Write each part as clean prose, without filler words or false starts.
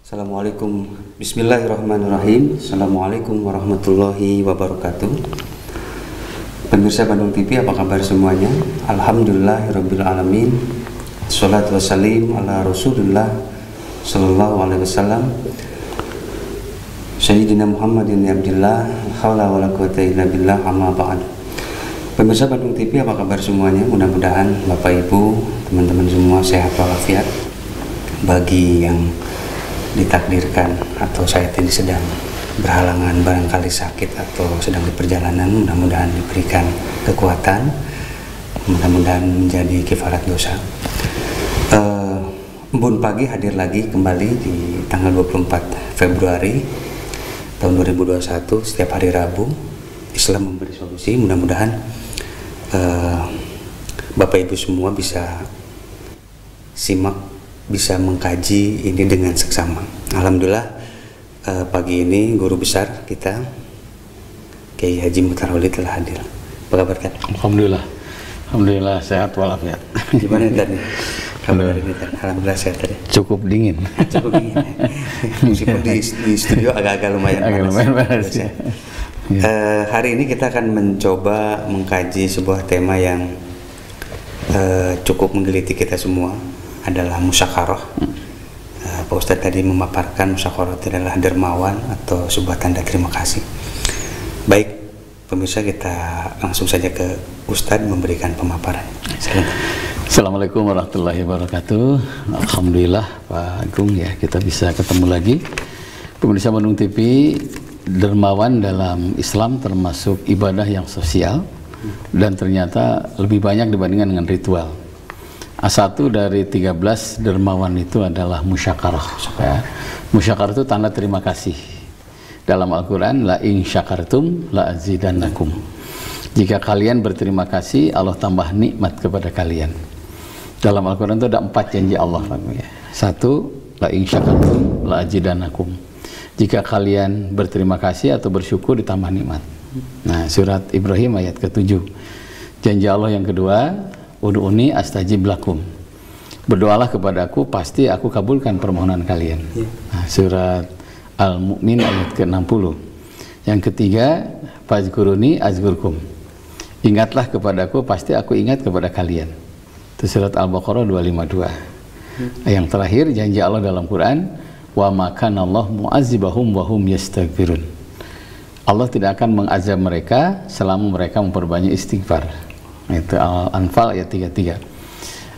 Assalamualaikum, bismillahirrahmanirrahim. Assalamualaikum warahmatullahi wabarakatuh. Pemirsa Bandung TV, apa kabar semuanya? Alhamdulillahirabbil alamin. Sholatu wassalam ala Rasulillah sallallahu alaihi wasallam. Sayyidina Muhammadin abdillah, haula wala quwata illa billah, amma ba'd. Pemirsa Bandung TV, apa kabar semuanya? Mudah-mudahan Bapak Ibu, teman-teman semua sehat walafiat. Bagi yang ditakdirkan atau saat ini sedang berhalangan, barangkali sakit atau sedang di perjalanan, mudah-mudahan diberikan kekuatan, mudah-mudahan menjadi kifarat dosa. Embun Pagi hadir lagi kembali di tanggal 24 Februari tahun 2021, setiap hari Rabu Islam memberi solusi. Mudah-mudahan Bapak Ibu semua bisa simak, bisa mengkaji ini dengan seksama. Alhamdulillah, pagi ini guru besar kita Kiai Haji Mukhtar Holid telah hadir. Apa kabar kan? Alhamdulillah sehat walafiat. Gimana tadi? Kabar ini kan? Alhamdulillah sehat tadi. Cukup dingin. Cukup dingin. Meskipun di studio agak-agak lumayan panas. Ya. Hari ini kita akan mencoba mengkaji sebuah tema yang cukup menggeliti kita semua, adalah musyakarah. Pak Ustadz tadi memaparkan musyakarah itu adalah dermawan atau sebuah tanda terima kasih. Baik, pemirsa, kita langsung saja ke Ustadz memberikan pemaparan. Assalamualaikum warahmatullahi wabarakatuh. Alhamdulillah Pak Agung, ya kita bisa ketemu lagi. Pemirsa Bandung TV, dermawan dalam Islam termasuk ibadah yang sosial dan ternyata lebih banyak dibandingkan dengan ritual. A1 dari 13 dermawan itu adalah musyakarah. Ya. Musyakarah itu tanda terima kasih. Dalam Al-Quran, la in syakartum la azidannakum. Jika kalian berterima kasih, Allah tambah nikmat kepada kalian. Dalam Al-Quran itu ada 4 janji Allah. Ya. 1, la in syakartum la azidannakum. Jika kalian berterima kasih atau bersyukur, ditambah nikmat. Nah, surat Ibrahim ayat ke-7. Janji Allah yang kedua, ud'uni astajib lakum. Berdoalah kepadaku, pasti aku kabulkan permohonan kalian. Nah, surat Al-Mu'min ayat ke-60. Yang ketiga, fazkuruni azkurkum. Ingatlah kepadaku, pasti aku ingat kepada kalian. Itu surat Al-Baqarah 252. Yang terakhir, janji Allah dalam Quran, wa makanallahu mu'azzibahum wa hum yastaghfirun. Allah tidak akan mengazab mereka selama mereka memperbanyak istighfar. Itu Al-Anfal ayat 33.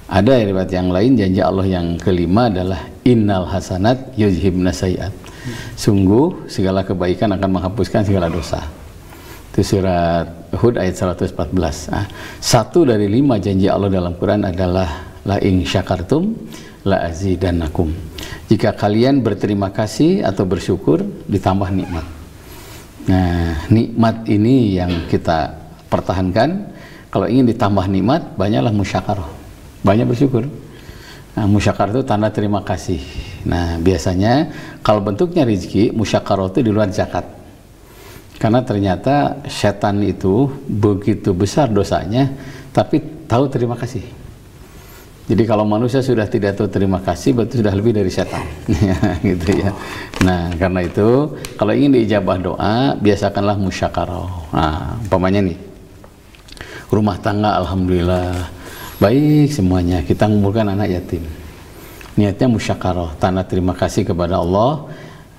Ada riwayat yang lain, janji Allah yang kelima adalah innal hasanat yuzhibna sayiat. Sungguh segala kebaikan akan menghapuskan segala dosa. Itu surat Hud ayat 114. Nah, 1 dari 5 janji Allah dalam Quran adalah la in syakartum la azidannakum. Jika kalian berterima kasih atau bersyukur, ditambah nikmat. Nah, nikmat ini yang kita pertahankan. Kalau ingin ditambah nikmat, banyaklah musyakarah, banyak bersyukur. Nah, musyakarah itu tanda terima kasih. Nah, biasanya kalau bentuknya rezeki, musyakarah itu di luar zakat. Karena ternyata setan itu begitu besar dosanya, tapi tahu terima kasih. Jadi kalau manusia sudah tidak tahu terima kasih, berarti sudah lebih dari setan. Gitu ya. Nah, karena itu kalau ingin diijabah doa, biasakanlah musyakarah. Nah, umpamanya nih, rumah tangga alhamdulillah baik semuanya, kita mengumpulkan anak yatim, niatnya musyakarah, tanda terima kasih kepada Allah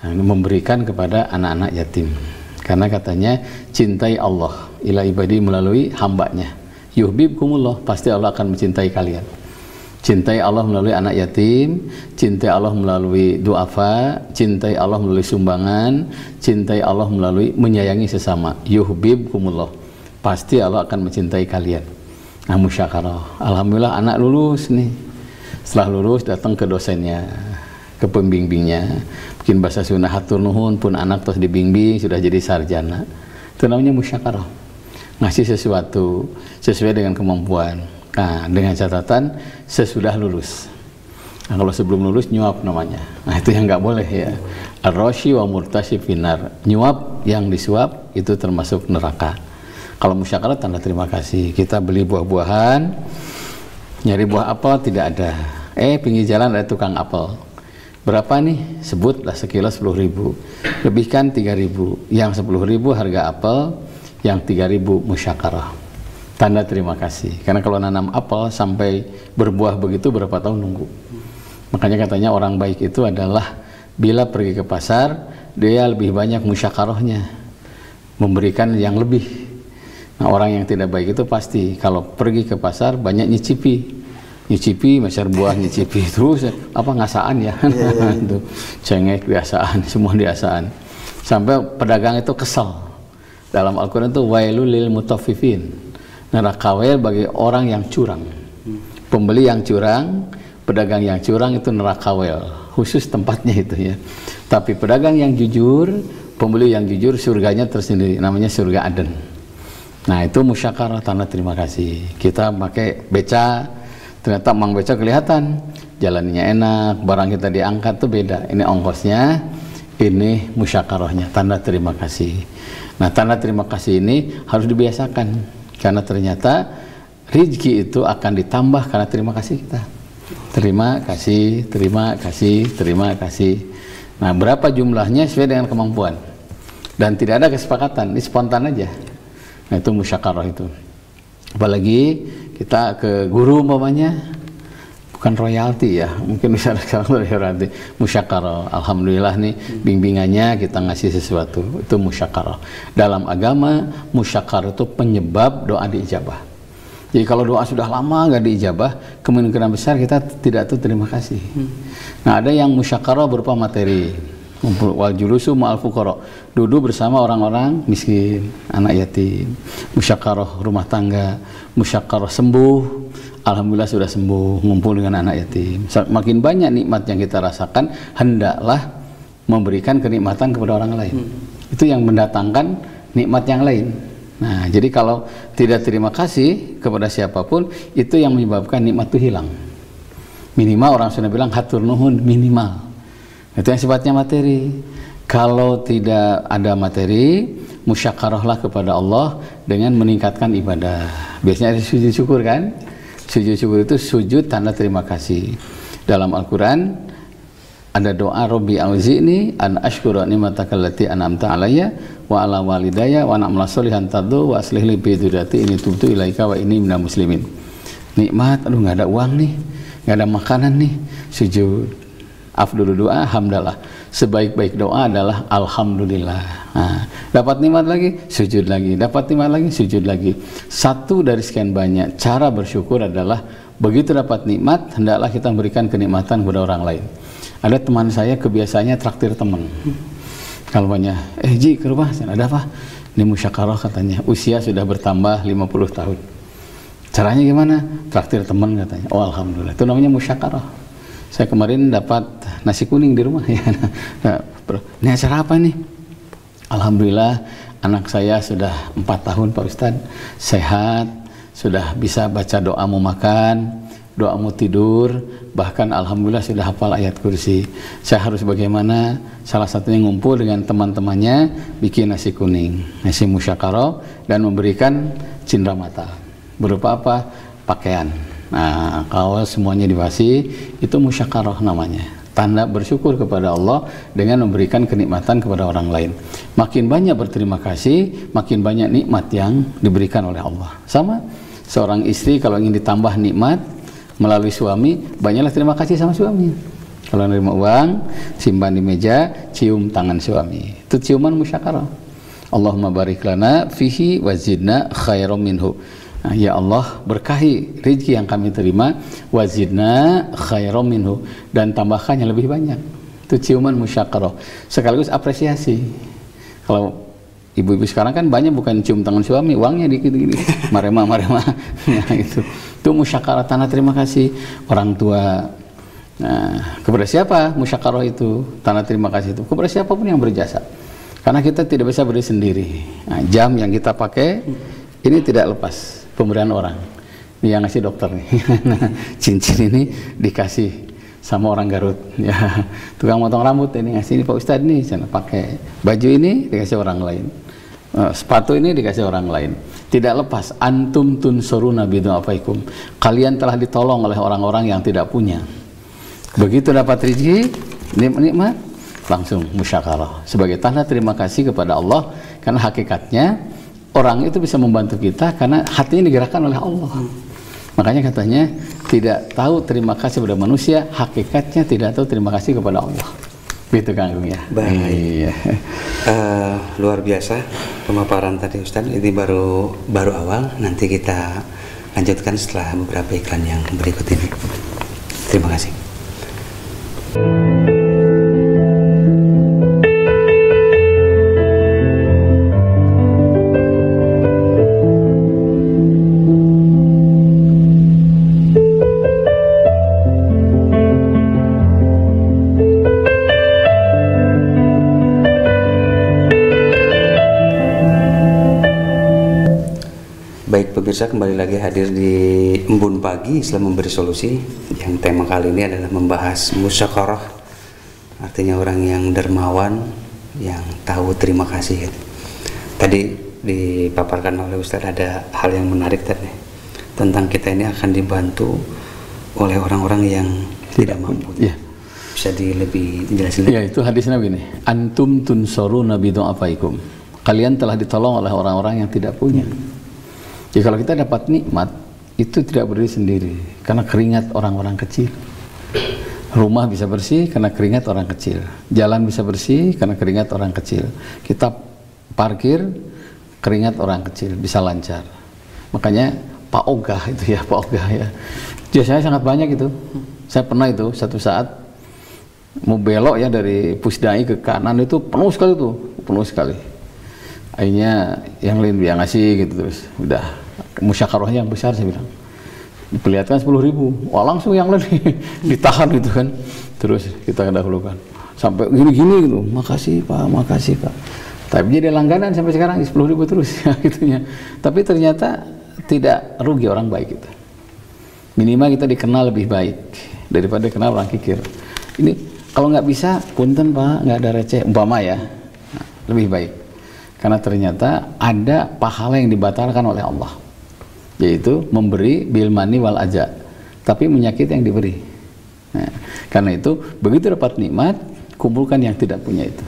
memberikan kepada anak-anak yatim. Karena katanya cintai Allah ila ibadi melalui hambanya, yuhibbukumullah, pasti Allah akan mencintai kalian. Cintai Allah melalui anak yatim, cintai Allah melalui duafa, cintai Allah melalui sumbangan, cintai Allah melalui menyayangi sesama, yuhibbukumullah, pasti Allah akan mencintai kalian. Nah, musyakarah. Alhamdulillah anak lulus nih. Setelah lulus datang ke dosennya, ke pembimbingnya. Bikin bahasa sunnah hatur nuhun, pun anak terus dibimbing sudah jadi sarjana. Itu namanya musyakarah. Ngasih sesuatu sesuai dengan kemampuan. Nah, dengan catatan sesudah lulus. Nah, kalau sebelum lulus nyuap namanya. Nah, itu yang nggak boleh ya. Ar-rashi wa murtashi finar. Nyuap yang disuap itu termasuk neraka. Kalau musyakarah tanda terima kasih. Kita beli buah-buahan, nyari buah apel tidak ada. Pinggir jalan ada tukang apel. berapa nih? Sebutlah sekilo 10.000, lebihkan 3.000, yang 10.000 harga apel, yang 3.000 musyakarah, tanda terima kasih. Karena kalau nanam apel sampai berbuah begitu berapa tahun nunggu. Makanya katanya orang baik itu adalah bila pergi ke pasar dia lebih banyak musyakarahnya, memberikan yang lebih. Nah, orang yang tidak baik itu pasti kalau pergi ke pasar banyak nyicipi masyar buah, nyicipi terus apa ngasaan ya, itu cengek biasaan, semua biasaan, sampai pedagang itu kesal. Dalam Al-Quran itu wailul lil mutaffifin, neraka wail bagi orang yang curang, pembeli yang curang, pedagang yang curang itu neraka wail, khusus tempatnya itu ya. Tapi pedagang yang jujur, pembeli yang jujur, surganya tersendiri, namanya surga Aden. Nah itu musyakarah, tanda terima kasih. Kita pakai beca, ternyata mang beca kelihatan jalannya enak, barang kita diangkat tuh beda, ini ongkosnya, ini musyakarahnya, tanda terima kasih. Nah tanda terima kasih ini harus dibiasakan, karena ternyata rezeki itu akan ditambah karena terima kasih kita. Terima kasih, terima kasih, terima kasih. Nah berapa jumlahnya sesuai dengan kemampuan, dan tidak ada kesepakatan, ini spontan aja. Nah itu musyakarah itu. Apalagi kita ke guru umpamanya, bukan royalti ya, mungkin bisa sekarang royalti, musyakarah. Alhamdulillah nih bimbingannya kita ngasih sesuatu, itu musyakarah. Dalam agama musyakarah itu penyebab doa diijabah. Jadi kalau doa sudah lama nggak diijabah, kemungkinan besar kita tidak tuh terima kasih. Nah ada yang musyakarah berupa materi, wal julusu ma'al fuqara, duduk bersama orang-orang miskin, anak yatim. Musyakarah rumah tangga, musyakarah sembuh, alhamdulillah sudah sembuh, ngumpul dengan anak yatim. Makin banyak nikmat yang kita rasakan, hendaklah memberikan kenikmatan kepada orang lain. Itu yang mendatangkan nikmat yang lain. Nah jadi kalau tidak terima kasih kepada siapapun, itu yang menyebabkan nikmat itu hilang. Minimal orang sudah bilang hatur nuhun, minimal. Itu yang sifatnya materi. Kalau tidak ada materi, musyakarahlah kepada Allah dengan meningkatkan ibadah. Biasanya ada sujud syukur kan? Sujud syukur itu sujud tanda terima kasih. Dalam Al-Quran ada doa Rabbi auzi'ni an ashkura ni'mataka allati an'amta alayya wa ala walidayya wa na'mal sholihan tardu wa aslih li bi dzurriyyati inni tubtu ilaika wa inni minal muslimin. Nikmat, aduh nggak ada uang nih, nggak ada makanan nih, sujud. Afdhul doa hamdalah, sebaik-baik doa adalah alhamdulillah. Nah, dapat nikmat lagi, sujud lagi, dapat nikmat lagi, sujud lagi. Satu dari sekian banyak cara bersyukur adalah begitu dapat nikmat, hendaklah kita memberikan kenikmatan kepada orang lain. Ada teman saya kebiasaannya traktir teman. Kalau banyak, Ji ke rumah, ada apa? Ini musyakarah katanya, usia sudah bertambah 50 tahun. Caranya gimana? Traktir teman katanya. Oh alhamdulillah, itu namanya musyakarah. Saya kemarin dapat nasi kuning di rumah ya. Ini acara apa nih? Alhamdulillah anak saya sudah 4 tahun Pak Ustadz, sehat, sudah bisa baca doa mau makan, doa mau tidur, bahkan alhamdulillah sudah hafal ayat kursi. Saya harus bagaimana? Salah satunya ngumpul dengan teman-temannya, bikin nasi kuning, nasi musyakarah, dan memberikan cindera mata. Berupa apa? Pakaian. Nah, kalau semuanya dikasih, itu musyakarah namanya. Tanda bersyukur kepada Allah dengan memberikan kenikmatan kepada orang lain. Makin banyak berterima kasih, makin banyak nikmat yang diberikan oleh Allah. Sama, seorang istri kalau ingin ditambah nikmat melalui suami, banyaklah terima kasih sama suami. Kalau menerima uang, simpan di meja, cium tangan suami. Itu ciuman musyakarah. Allahumma barik lana fihi wazidna khairam minhu. Nah, ya Allah, berkahi rezeki yang kami terima, wazidna khairam minhu, dan tambahkan yang lebih banyak. Itu ciuman musyakarah, sekaligus apresiasi. Kalau ibu-ibu sekarang kan banyak bukan cium tangan suami, uangnya dikit-dikit, marema. Nah, itu musyakarah, tanda terima kasih orang tua. Nah, kepada siapa musyakarah itu, tanda terima kasih itu? Kepada siapapun yang berjasa. Karena kita tidak bisa berdiri sendiri. Nah, jam yang kita pakai ini tidak lepas pemberian orang. Ini yang ngasih dokter nih. Cincin ini dikasih sama orang Garut. Ya, tukang motong rambut ini ngasih, ini Pak Ustadz nih, saya pakai baju ini dikasih orang lain. Sepatu ini dikasih orang lain. Tidak lepas. Antum tunsuruna bidu'afaikum. Kalian telah ditolong oleh orang-orang yang tidak punya. Begitu dapat rezeki, nikmat langsung musyakarah sebagai tanda terima kasih kepada Allah, karena hakikatnya orang itu bisa membantu kita karena hatinya digerakkan oleh Allah. Makanya katanya tidak tahu terima kasih kepada manusia, hakikatnya tidak tahu terima kasih kepada Allah. Gitu Kang Agung ya. Baik. Iya. Luar biasa pemaparan tadi Ustaz. Ini baru awal. Nanti kita lanjutkan setelah beberapa iklan yang berikut ini. Terima kasih. Baik pemirsa, kembali lagi hadir di Embun Pagi Islam Memberi Solusi. Yang tema kali ini adalah membahas musyakarah, artinya orang yang dermawan, yang tahu terima kasih. Tadi dipaparkan oleh Ustadz ada hal yang menarik tadi tentang kita ini akan dibantu oleh orang-orang yang tidak mampu. Ya. Bisa lebih jelasin? Ya, itu hadis Nabi nih. Antum tunsoruna bidu'afaikum. Kalian telah ditolong oleh orang-orang yang tidak punya. Jadi kalau kita dapat nikmat, itu tidak berdiri sendiri, karena keringat orang-orang kecil. Rumah bisa bersih karena keringat orang kecil. Jalan bisa bersih karena keringat orang kecil. Kita parkir, keringat orang kecil, bisa lancar. Makanya Pak Ogah itu ya, Pak Ogah ya. Jasanya sangat banyak itu. Saya pernah itu, satu saat mau belok ya dari Pusdai ke kanan itu penuh sekali tuh, penuh sekali. Akhirnya yang lain dia ngasih gitu, terus udah musyakarahnya yang besar, saya bilang diperlihatkan 10.000, wah langsung yang lain ditahan gitu kan, terus kita dahulukan sampai gini-gini gitu, makasih Pak, tapi jadi langganan sampai sekarang 10.000 terus ya gitunya. Tapi ternyata tidak rugi orang baik itu, minimal kita dikenal lebih baik daripada dikenal orang kikir. Ini kalau nggak bisa punten Pak, nggak ada receh umpama ya, nah, lebih baik. Karena ternyata ada pahala yang dibatalkan oleh Allah, yaitu memberi bil mani wal aja, tapi menyakiti yang diberi. Nah, karena itu begitu dapat nikmat, kumpulkan yang tidak punya itu.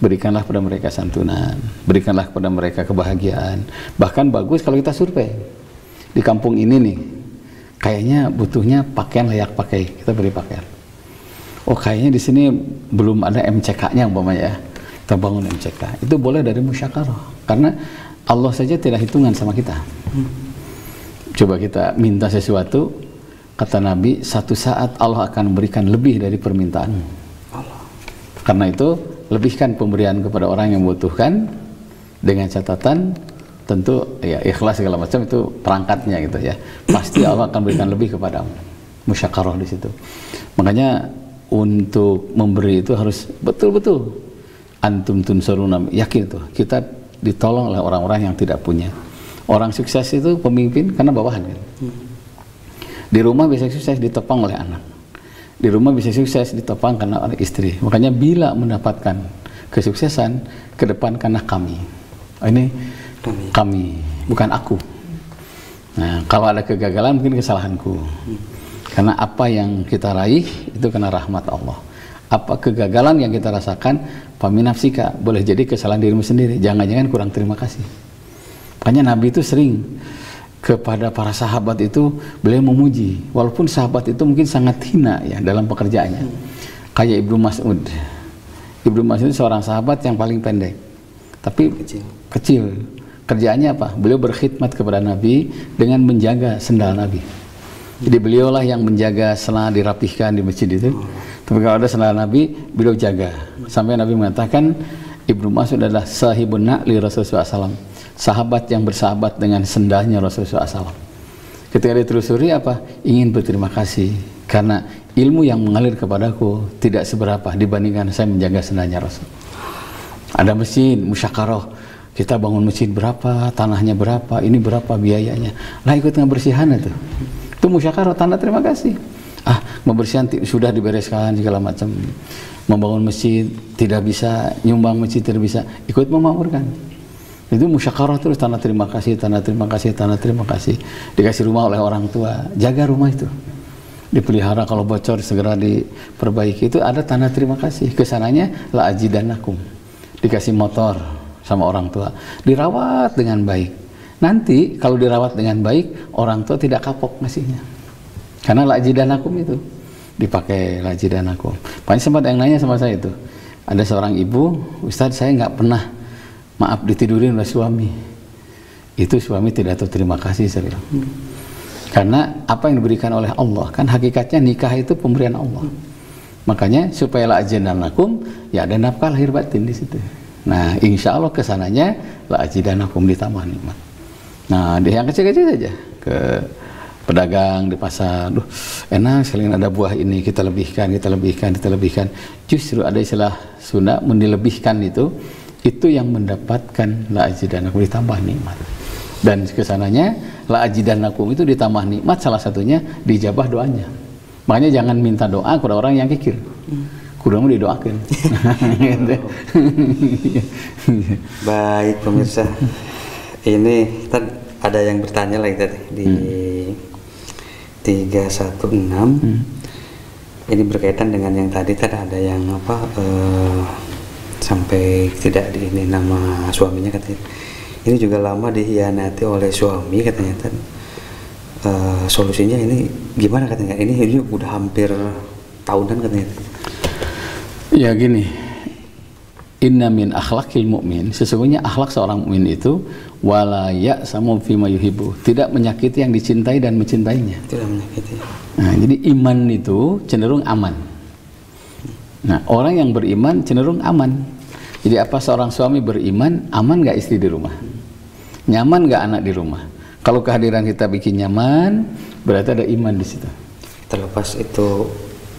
Berikanlah kepada mereka santunan, berikanlah kepada mereka kebahagiaan. Bahkan bagus kalau kita survei di kampung ini nih, kayaknya butuhnya pakaian layak pakai, kita beri pakaian. Oh kayaknya di sini belum ada MCK-nya umpamanya ya, kita bangun MCK. Itu boleh dari musyakarah, karena Allah saja tidak hitungan sama kita. Coba kita minta sesuatu, kata Nabi, satu saat Allah akan memberikan lebih dari permintaanmu. Karena itu lebihkan pemberian kepada orang yang membutuhkan, dengan catatan tentu ya ikhlas segala macam itu perangkatnya gitu ya. Pasti Allah akan berikan lebih kepadamu. Musyakarah di situ. Makanya untuk memberi itu harus betul-betul antum tunsuruna, yakin tuh kita ditolong oleh orang-orang yang tidak punya. Orang sukses itu pemimpin karena bawahan kan. Di rumah bisa sukses ditopang oleh anak. Di rumah bisa sukses ditopang karena oleh istri. Makanya bila mendapatkan kesuksesan, kedepankanlah kami. Oh, ini kami, bukan aku. Nah, kalau ada kegagalan mungkin kesalahanku. Karena apa yang kita raih itu karena rahmat Allah. Apa kegagalan yang kita rasakan, paminafsika, boleh jadi kesalahan dirimu sendiri. Jangan-jangan kurang terima kasih. Makanya Nabi itu sering kepada para sahabat itu beliau memuji, walaupun sahabat itu mungkin sangat hina ya dalam pekerjaannya. Kayak Ibnu Mas'ud. Ibnu Mas'ud seorang sahabat yang paling pendek, tapi kecil. Kerjaannya apa? Beliau berkhidmat kepada Nabi dengan menjaga sendal Nabi. Jadi beliaulah yang menjaga selana dirapihkan di masjid itu. Tapi kalau ada sendal Nabi, beliau jaga. Sampai Nabi mengatakan Ibnu Mas'ud adalah sahibun na'li Rasulullah SAW, sahabat yang bersahabat dengan sendalnya Rasulullah SAW. Ketika ditelusuri apa? Ingin berterima kasih karena ilmu yang mengalir kepadaku tidak seberapa dibandingkan saya menjaga sendalnya Rasul. Ada masjid, musyakarah, kita bangun masjid berapa, tanahnya berapa, ini berapa biayanya, lah ikut ngebersihan itu musyakarah, tanda terima kasih. Membersihan sudah dibereskan segala macam, membangun masjid tidak bisa, nyumbang masjid tidak bisa, ikut memakmurkan. Itu musyakarah terus, tanda terima kasih, tanda terima kasih, tanda terima kasih. Dikasih rumah oleh orang tua, jaga rumah itu. dipelihara, kalau bocor segera diperbaiki. Itu ada tanda terima kasih. Kesananya la ajidannakum, dikasih motor sama orang tua, dirawat dengan baik. Nanti kalau dirawat dengan baik, orang tua tidak kapok ngasihnya, karena la ajidannakum itu dipakai la ajidannakum. Paling sempat yang nanya sama saya itu, ada seorang ibu, Ustadz saya nggak pernah maaf ditidurin oleh suami. Itu suami tidak tahu terima kasih, saya bilang. Karena apa yang diberikan oleh Allah, kan hakikatnya nikah itu pemberian Allah. Makanya supaya la ajidannakum, ya ada nafkah lahir batin di situ. Nah, insya Allah kesananya la ajidannakum, ditambah nikmat. Nah, dia yang kecil-kecil saja, ke pedagang di pasar, duh enak sekali ada buah ini, kita lebihkan. Justru ada istilah Sunda, mendilebihkan itu yang mendapatkan la ajidannakum, ditambah nikmat. Dan kesananya la ajidannakum itu ditambah nikmat, salah satunya dijabah doanya. Makanya jangan minta doa kepada orang yang kikir, kudu didoakan. Baik pemirsa, ini ada yang bertanya lagi tadi di 316. Ini berkaitan dengan yang tadi ada yang sampai tidak di ini nama suaminya katanya. Ini juga lama dihianati oleh suami katanya. Solusinya ini gimana katanya? Ini udah hampir tahunan katanya. Ya gini, inna min akhlaqil mu'min, sesungguhnya akhlak seorang mukmin itu wala ya'samu fima yuhibbu, tidak menyakiti yang dicintai dan mencintainya. Tidak menyakiti. Nah, jadi iman itu cenderung aman. Nah, orang yang beriman cenderung aman. Jadi apa seorang suami beriman, aman gak istri di rumah? Nyaman gak anak di rumah? Kalau kehadiran kita bikin nyaman, berarti ada iman di situ. Terlepas itu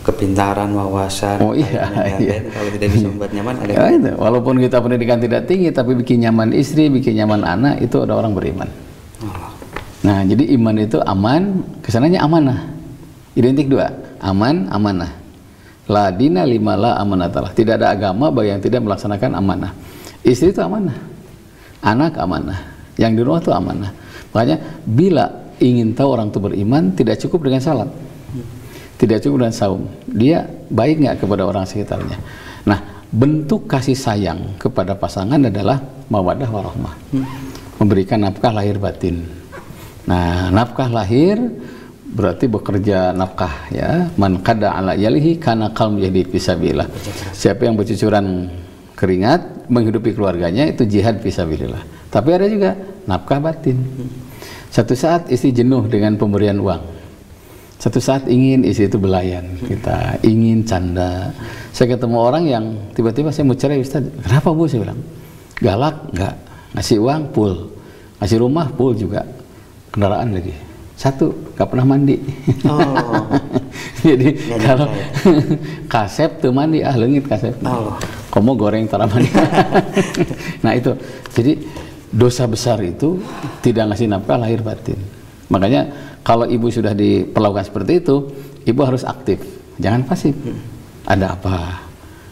kepintaran, wawasan, oh iya, iya. Kalau tidak bisa membuat nyaman, ada ya, itu. Walaupun kita pendidikan tidak tinggi, tapi bikin nyaman istri, bikin nyaman anak, itu ada orang beriman. Nah, jadi iman itu aman, kesananya amanah. Identik dua, aman, amanah. La dina lima la amanatalah. Tidak ada agama bagi yang tidak melaksanakan amanah. Istri itu amanah, anak amanah, yang di rumah itu amanah. Makanya bila ingin tahu orang itu beriman, tidak cukup dengan salat, tidak cukup dengan saum. Dia baik nggak kepada orang sekitarnya. Nah, bentuk kasih sayang kepada pasangan adalah mawaddah warahmah, memberikan nafkah lahir batin. Nah, nafkah lahir berarti bekerja nafkah, ya. Man qada ala yalihi kana qalbu yahdi fisabilillah. Siapa yang bercucuran keringat menghidupi keluarganya, itu jihad fisabilillah. Tapi ada juga nafkah batin. Satu saat istri jenuh dengan pemberian uang, satu saat ingin istri itu belayan, kita ingin canda. Saya ketemu orang yang tiba-tiba, saya mau cerai Ustaz, kenapa Bu? Saya bilang, galak enggak, ngasih uang full, ngasih rumah full juga, kendaraan lagi. Satu, gak pernah mandi. Oh. Jadi kalau kasep tuh mandi, leungit kasep. Oh. Komo goreng tara mandi. Nah itu, jadi dosa besar itu tidak ngasih nafkah lahir batin. Makanya kalau ibu sudah diperlakukan seperti itu, ibu harus aktif, jangan pasif. Ada apa?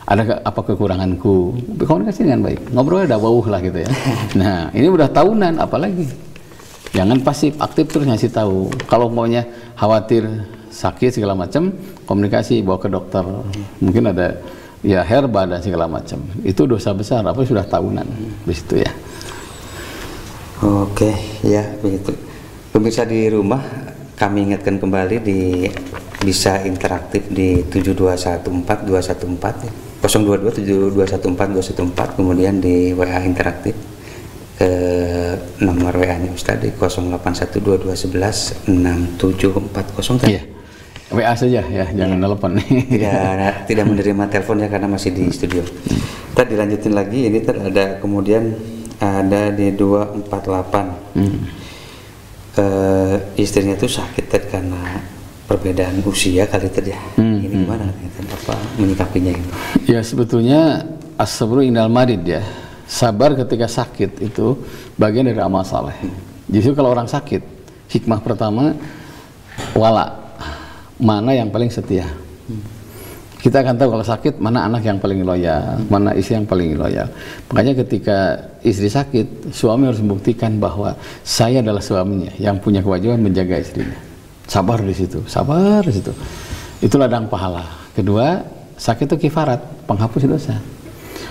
Ada apa kekuranganku? Komunikasi dengan baik, ngobrol ada wawuh lah gitu ya. Nah ini udah tahunan, apalagi? Jangan pasif, aktif terus ngasih tahu. Kalau maunya khawatir sakit segala macam, komunikasi, bawa ke dokter. Mungkin ada ya herba dan segala macam. Itu dosa besar, apa sudah tahunan di situ ya. Oke, ya begitu. Pemirsa di rumah, kami ingatkan kembali bisa interaktif di 7214214 0227214 kemudian di WA interaktif ke nomor WA-nya Ustaz di 081221164740. Iya. WA saja ya, jangan telepon. Tidak menerima telepon ya karena masih di studio. Kita dilanjutin lagi, ini ada kemudian ada di 248. Istrinya itu sakit karena perbedaan usia kali tadi ya. Ini gimana apa menyikapinya ini? Ya sebetulnya as-sabru indal marid ya. Sabar ketika sakit itu bagian dari amal saleh. Justru kalau orang sakit, hikmah pertama wala, mana yang paling setia. Kita akan tahu kalau sakit mana anak yang paling loyal, mana istri yang paling loyal. Makanya ketika istri sakit, suami harus membuktikan bahwa saya adalah suaminya yang punya kewajiban menjaga istrinya. Sabar di situ, sabar di situ. Itu ladang pahala. Kedua, sakit itu kifarat, penghapus dosa.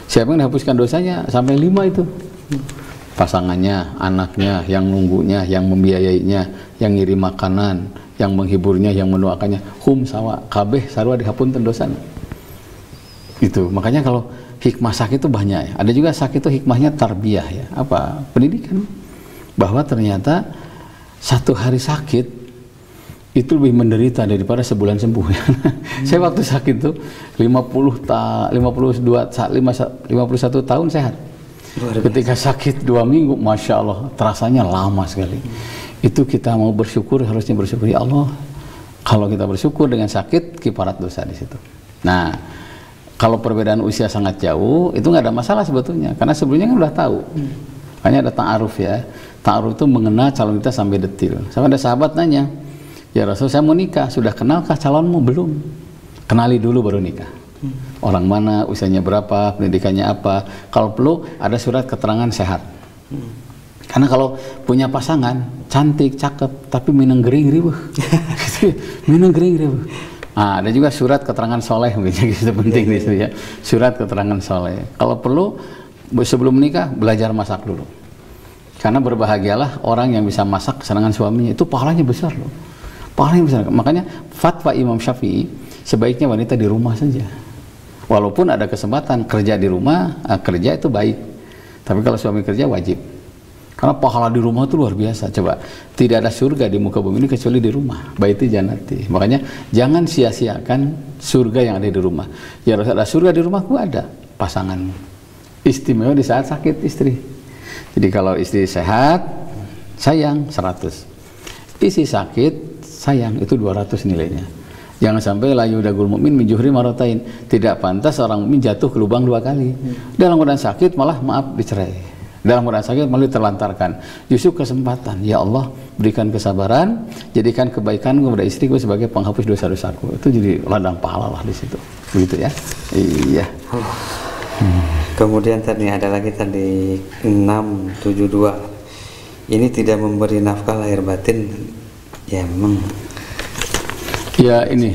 Siapa yang dihapuskan dosanya sampai 5 itu? Pasangannya, anaknya, yang nunggunya, yang membiayainya, yang ngirim makanan, yang menghiburnya, yang mendoakannya. Hum sawa, kabeh sarua dihapunten dosana. Itu, makanya kalau hikmah sakit itu banyak ya. Ada juga sakit itu hikmahnya tarbiyah ya. Apa? Pendidikan. Bahwa ternyata 1 hari sakit itu lebih menderita daripada sebulan sembuh ya. Saya waktu sakit tuh 51 tahun sehat. Ketika sakit 2 minggu, Masya Allah, terasanya lama sekali. Itu kita mau bersyukur, harusnya bersyukur, ya Allah, kalau kita bersyukur dengan sakit, kifarat dosa di situ. Nah, kalau perbedaan usia sangat jauh, itu nggak ada masalah sebetulnya, karena sebelumnya kan udah tahu. Makanya ada ta'aruf ya. Ta'aruf itu mengenal calon kita sampai detil. Sampai ada sahabat nanya, ya Rasul, saya mau nikah, sudah kenalkah calonmu? Belum. Kenali dulu baru nikah. Orang mana, usianya berapa, pendidikannya apa. Kalau perlu ada surat keterangan sehat. Karena kalau punya pasangan cantik, cakep, tapi minang gering ribuh. Minang gering ribuh. Nah, ada juga surat keterangan soleh, itu penting di situ ya. Surat keterangan soleh. Kalau perlu sebelum menikah belajar masak dulu. Karena berbahagialah orang yang bisa masak kesenangan suaminya. Itu pahalanya besar loh. Pahalanya besar. Makanya fatwa Imam Syafi'i, sebaiknya wanita di rumah saja. Walaupun ada kesempatan kerja di rumah, kerja itu baik. Tapi kalau suami kerja wajib. Karena pahala di rumah itu luar biasa. Coba, tidak ada surga di muka bumi ini kecuali di rumah. Baiti jannati. Makanya jangan sia-siakan surga yang ada di rumah. Ya harus ada surga di rumahku, ada pasangan. Istimewa di saat sakit istri. Jadi kalau istri sehat, sayang 100. Istri sakit, sayang itu 200 nilainya. Jangan sampai la yudagul mukmin min juhri maratain. Tidak pantas orang mukmin jatuh ke lubang 2 kali. Dalam keadaan sakit malah maaf dicerai. Dalam keadaan sakit malah diterlantarkan. Justru kesempatan, ya Allah berikan kesabaran, jadikan kebaikan kepada istriku sebagai penghapus dosa-dosaku. Itu jadi ladang pahala lah di situ. Begitu ya. Iya. Kemudian tadi ada lagi tadi 672. Ini tidak memberi nafkah lahir batin. Ya memang. Ya ini,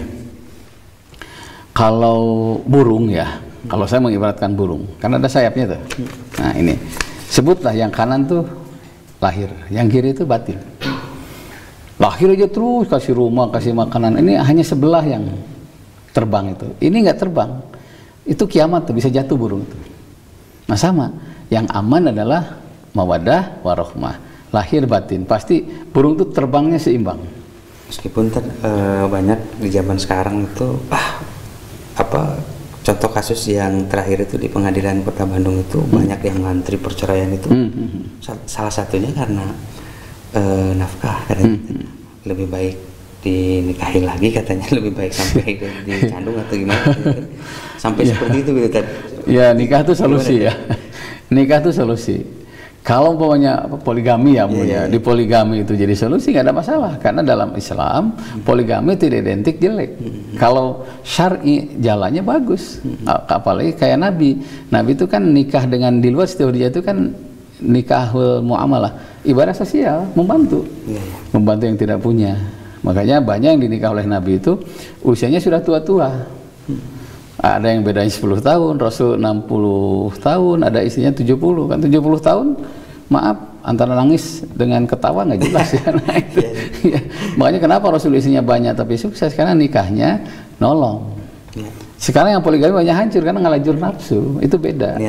kalau burung ya, kalau saya mengibaratkan burung, karena ada sayapnya tuh. Nah ini, sebutlah yang kanan tuh lahir, yang kiri itu batin. Lahir aja terus, kasih rumah, kasih makanan. Ini hanya sebelah yang terbang itu. Ini nggak terbang, itu kiamat tuh, bisa jatuh burung itu. Nah sama, yang aman adalah mawadah warohmah, lahir batin. Pasti burung tuh terbangnya seimbang. Meskipun banyak di zaman sekarang itu contoh kasus yang terakhir itu di pengadilan Kota Bandung itu banyak yang ngantri perceraian itu. Salah satunya karena nafkah katanya. Lebih baik dinikahin lagi katanya, lebih baik sampai dicandung atau gimana gitu. Sampai seperti itu gitu kan. Ya nikah itu solusi ya. Nikah itu solusi. Kalau umpamanya poligami ya, di poligami itu jadi solusi nggak ada masalah, karena dalam Islam poligami tidak identik jelek. Kalau syar'i jalannya bagus, apalagi kayak Nabi itu kan nikah dengan di luar dia itu kan nikahul muamalah, ibadah sosial, membantu yang tidak punya. Makanya banyak yang dinikah oleh Nabi itu usianya sudah tua-tua. Ada yang bedanya 10 tahun, Rasul 60 tahun, ada istrinya 70, kan 70 tahun, maaf, antara nangis dengan ketawa nggak jelas ya. Nah, itu, ya. Makanya kenapa Rasul istrinya banyak tapi sukses, karena nikahnya nolong. Sekarang yang poligami banyak hancur karena ngelajur nafsu, itu beda.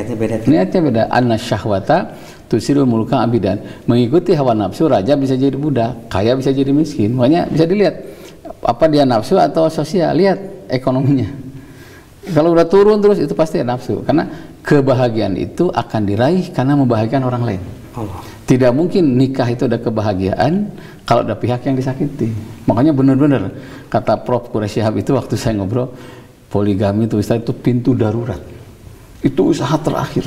Niatnya beda. Anna syahwata tusirul mulka abidan. Mengikuti hawa nafsu, raja bisa jadi budak, kaya bisa jadi miskin. Makanya bisa dilihat apa dia nafsu atau sosial, lihat ekonominya. Kalau udah turun terus itu pasti nafsu, karena kebahagiaan itu akan diraih karena membahagiakan orang lain. Tidak mungkin nikah itu ada kebahagiaan kalau ada pihak yang disakiti. Makanya benar-benar kata Prof. Quraisy Shihab itu waktu saya ngobrol, poligami itu Ustaz, itu pintu darurat. Itu usaha terakhir.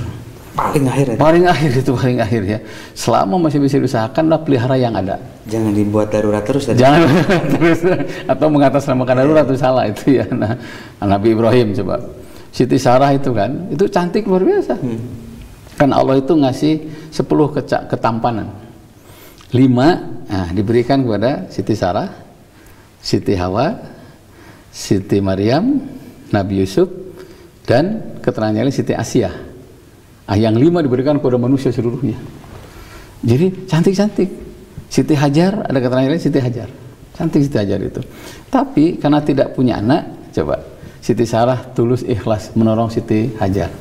Paling akhir ya. Selama masih bisa diusahakan, pelihara yang ada. Jangan dibuat darurat terus. Jangan terus, atau mengatasnamakan darurat itu salah itu ya. Nah, Nabi Ibrahim coba, Siti Sarah itu kan, itu cantik luar biasa. Kan Allah itu ngasih 10 ketampanan. 5 diberikan kepada Siti Sarah, Siti Hawa, Siti Maryam, Nabi Yusuf, dan keterangannya lain Siti Asia. Yang 5 diberikan kepada manusia seluruhnya. Jadi cantik-cantik. Siti Hajar, ada keterangan lain Siti Hajar. Cantik Siti Hajar itu. Tapi karena tidak punya anak, coba Siti Sarah tulus ikhlas menolong Siti Hajar.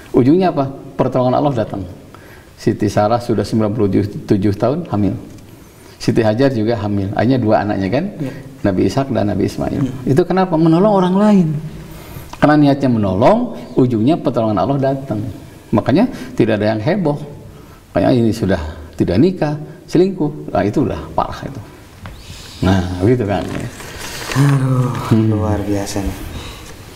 Ujungnya apa? Pertolongan Allah datang. Siti Sarah sudah 97 tahun hamil. Siti Hajar juga hamil. Hanya 2 anaknya kan? Ya. Nabi Ishak dan Nabi Ismail. Itu kenapa? Menolong orang lain. Karena niatnya menolong, ujungnya pertolongan Allah datang. Makanya tidak ada yang heboh. Kayak ini sudah tidak nikah, selingkuh. Nah itu udah parah itu. Nah begitu kan. Aduh, luar biasa nih.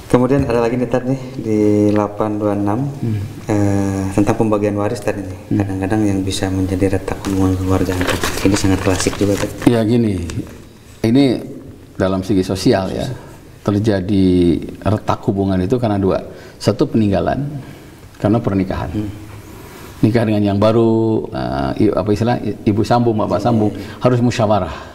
Kemudian ada lagi nih tadi di 826 tentang pembagian waris tadi nih. Kadang-kadang yang bisa menjadi retak hubungan keluarga. Ini sangat klasik juga kan. Ya gini, ini dalam segi sosial ya, terjadi retak hubungan itu karena 2. Satu peninggalan, karena pernikahan. Nikah dengan yang baru, apa istilah, ibu sambung, bapak sambung, harus musyawarah.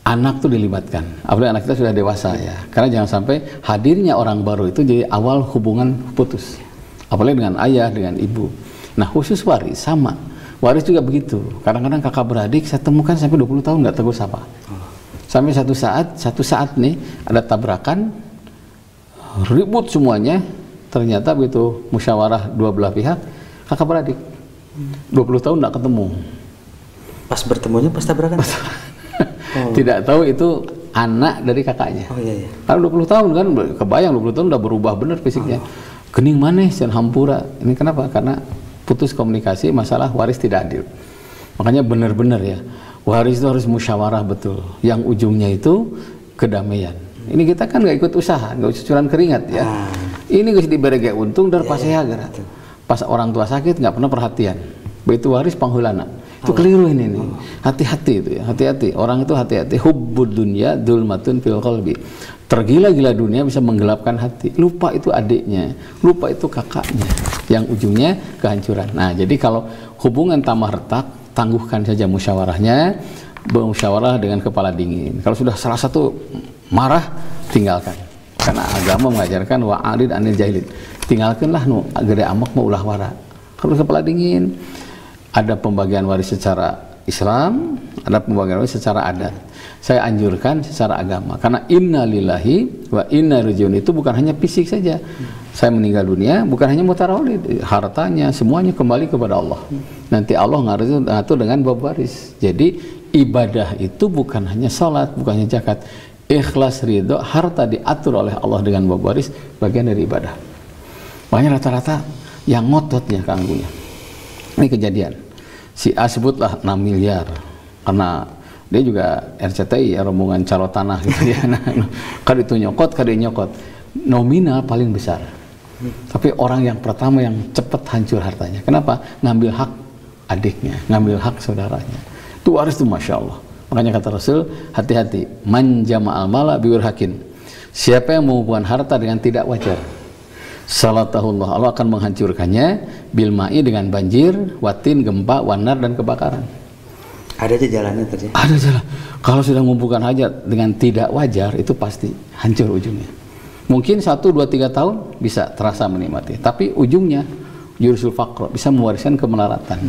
Anak tuh dilibatkan, apalagi anak kita sudah dewasa ya. Karena jangan sampai hadirnya orang baru itu jadi awal hubungan putus. Apalagi dengan ayah, dengan ibu. Nah khusus waris sama. Waris juga begitu. Kadang-kadang kakak beradik saya temukan sampai 20 tahun nggak tegur sapa. Sampai satu saat nih ada tabrakan, ribut semuanya. Ternyata begitu musyawarah dua belah pihak, kakak beradik 20 tahun nggak ketemu. Pas bertemunya pas tabrakan. Tidak tahu itu anak dari kakaknya. Oh iya iya. Karena 20 tahun kan, kebayang 20 tahun udah berubah bener fisiknya. Kening manis dan hampura. Ini kenapa? Karena putus komunikasi, masalah waris tidak adil. Makanya benar-benar ya, waris itu harus musyawarah betul. Yang ujungnya itu kedamaian. Ini kita kan nggak ikut usaha, nggak cucuran keringat ya. Ini guys diberi kayak untung dari pas sehagar. Pas orang tua sakit nggak pernah perhatian. Begitu waris panghulana. Itu keliru ini nih. Hati-hati itu ya, hati-hati. Orang itu hati-hati. Hubbud dunya dzulmatun fil qalbi. Tergila-gila dunia bisa menggelapkan hati. Lupa itu adiknya, lupa itu kakaknya, yang ujungnya kehancuran. Nah, jadi kalau hubungan tambah retak, tangguhkan saja musyawarahnya, bermusyawarah dengan kepala dingin. Kalau sudah salah satu marah, tinggalkan. Karena agama mengajarkan wa'arid anil jahilin. Tinggalkanlah nu gede amak mau ulah wara. Kalau kepala dingin, ada pembagian waris secara Islam, ada pembagian waris secara adat. Saya anjurkan secara agama, karena inna lillahi wa inna ilaihi raji'un itu bukan hanya fisik saja. Saya meninggal dunia bukan hanya mutarawalid, hartanya semuanya kembali kepada Allah. Nanti Allah ngatur dengan bab waris. Jadi ibadah itu bukan hanya salat, bukan hanya zakat. Ikhlas ridho, harta diatur oleh Allah dengan bab waris, bagian dari ibadah. Makanya rata-rata yang ngotot ya keanggunya. Ini kejadian. Si A sebutlah 6 miliar karena dia juga RCTI ya, rombongan calo tanah gitu ya. Kan itu nyokot, kan dia nyokot. Nominal paling besar. Tapi orang yang pertama yang cepat hancur hartanya. Kenapa? Ngambil hak adiknya, ngambil hak saudaranya. Itu waris tuh Masya Allah. Makanya kata Rasul, hati-hati. Man jama'al mala biwirhakin. Siapa yang mengumpulkan harta dengan tidak wajar, salatahullah, Allah akan menghancurkannya bilma'i dengan banjir, watin, gempa, wanar, dan kebakaran. Ada aja jalannya terjadi. Ada jalan. Kalau sudah mengumpulkan hajat dengan tidak wajar, itu pasti hancur ujungnya. Mungkin 1, 2, 3 tahun bisa terasa menikmati, tapi ujungnya jurusul faqr, bisa mewariskan kemelaratan.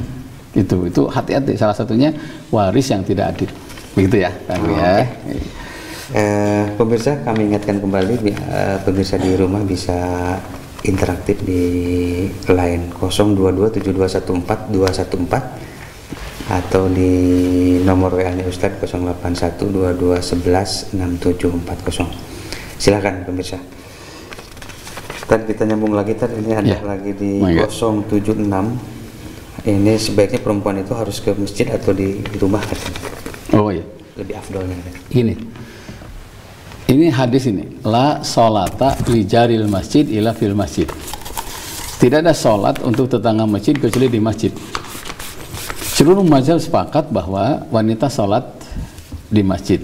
Itu hati-hati. Salah satunya waris yang tidak adil. Begitu ya, Kang ya. Pemirsa, kami ingatkan kembali pemirsa di rumah bisa interaktif di line 0227214214 atau di nomor WA-nya Ustadz 08122116740. Silakan pemirsa. Tadi kita nyambung lagi, tadi ini ada lagi di 076. Ini sebaiknya perempuan itu harus ke masjid atau di rumah katanya. Oh iya. Lebih afdolnya. Ini hadis ini, la sholata li jaril masjid ila fil masjid. Tidak ada sholat untuk tetangga masjid kecuali di masjid. Seluruh mazhab sepakat bahwa wanita sholat di masjid,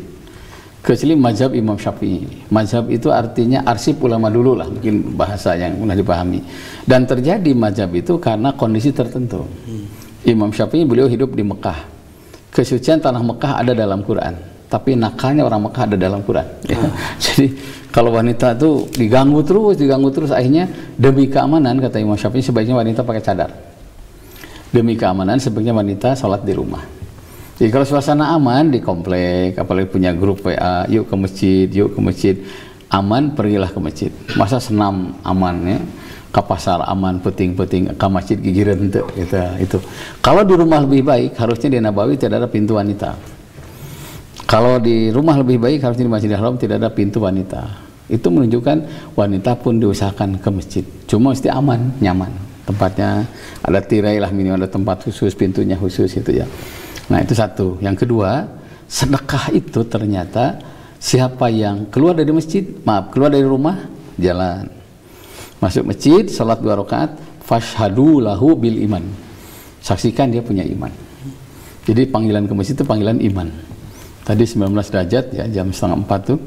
kecuali mazhab Imam Syafi'i. Mazhab itu artinya arsip ulama dulu lah, mungkin bahasa yang mudah dipahami. Dan terjadi mazhab itu karena kondisi tertentu. Imam Syafi'i beliau hidup di Mekah. Kesucian tanah Mekah ada dalam Quran, tapi nakalnya orang Mekah ada dalam Quran. Jadi kalau wanita itu diganggu terus, akhirnya demi keamanan kata Imam Syafi'i sebaiknya wanita pakai cadar. Demi keamanan sebaiknya wanita sholat di rumah. Jadi kalau suasana aman di komplek, apalagi punya grup WA, yuk ke masjid, aman pergilah ke masjid. Masa senam aman ya, ke pasar aman, peting-peting, ke masjid gigireun teu gitu, itu. Kalau di rumah lebih baik, harusnya di Nabawi tidak ada pintu wanita. Kalau di rumah lebih baik, harusnya di Masjidil Haram tidak ada pintu wanita. Itu menunjukkan wanita pun diusahakan ke masjid. Cuma mesti aman, nyaman. Tempatnya ada tirai lah, minimal ada tempat khusus, pintunya khusus itu ya. Nah itu satu. Yang kedua, sedekah itu ternyata siapa yang keluar dari masjid, keluar dari rumah, jalan masuk masjid, salat 2 rakaat, fashhadu lahu bil iman, saksikan dia punya iman. Jadi panggilan ke masjid itu panggilan iman. Tadi 19 derajat ya, jam 3:30 tuh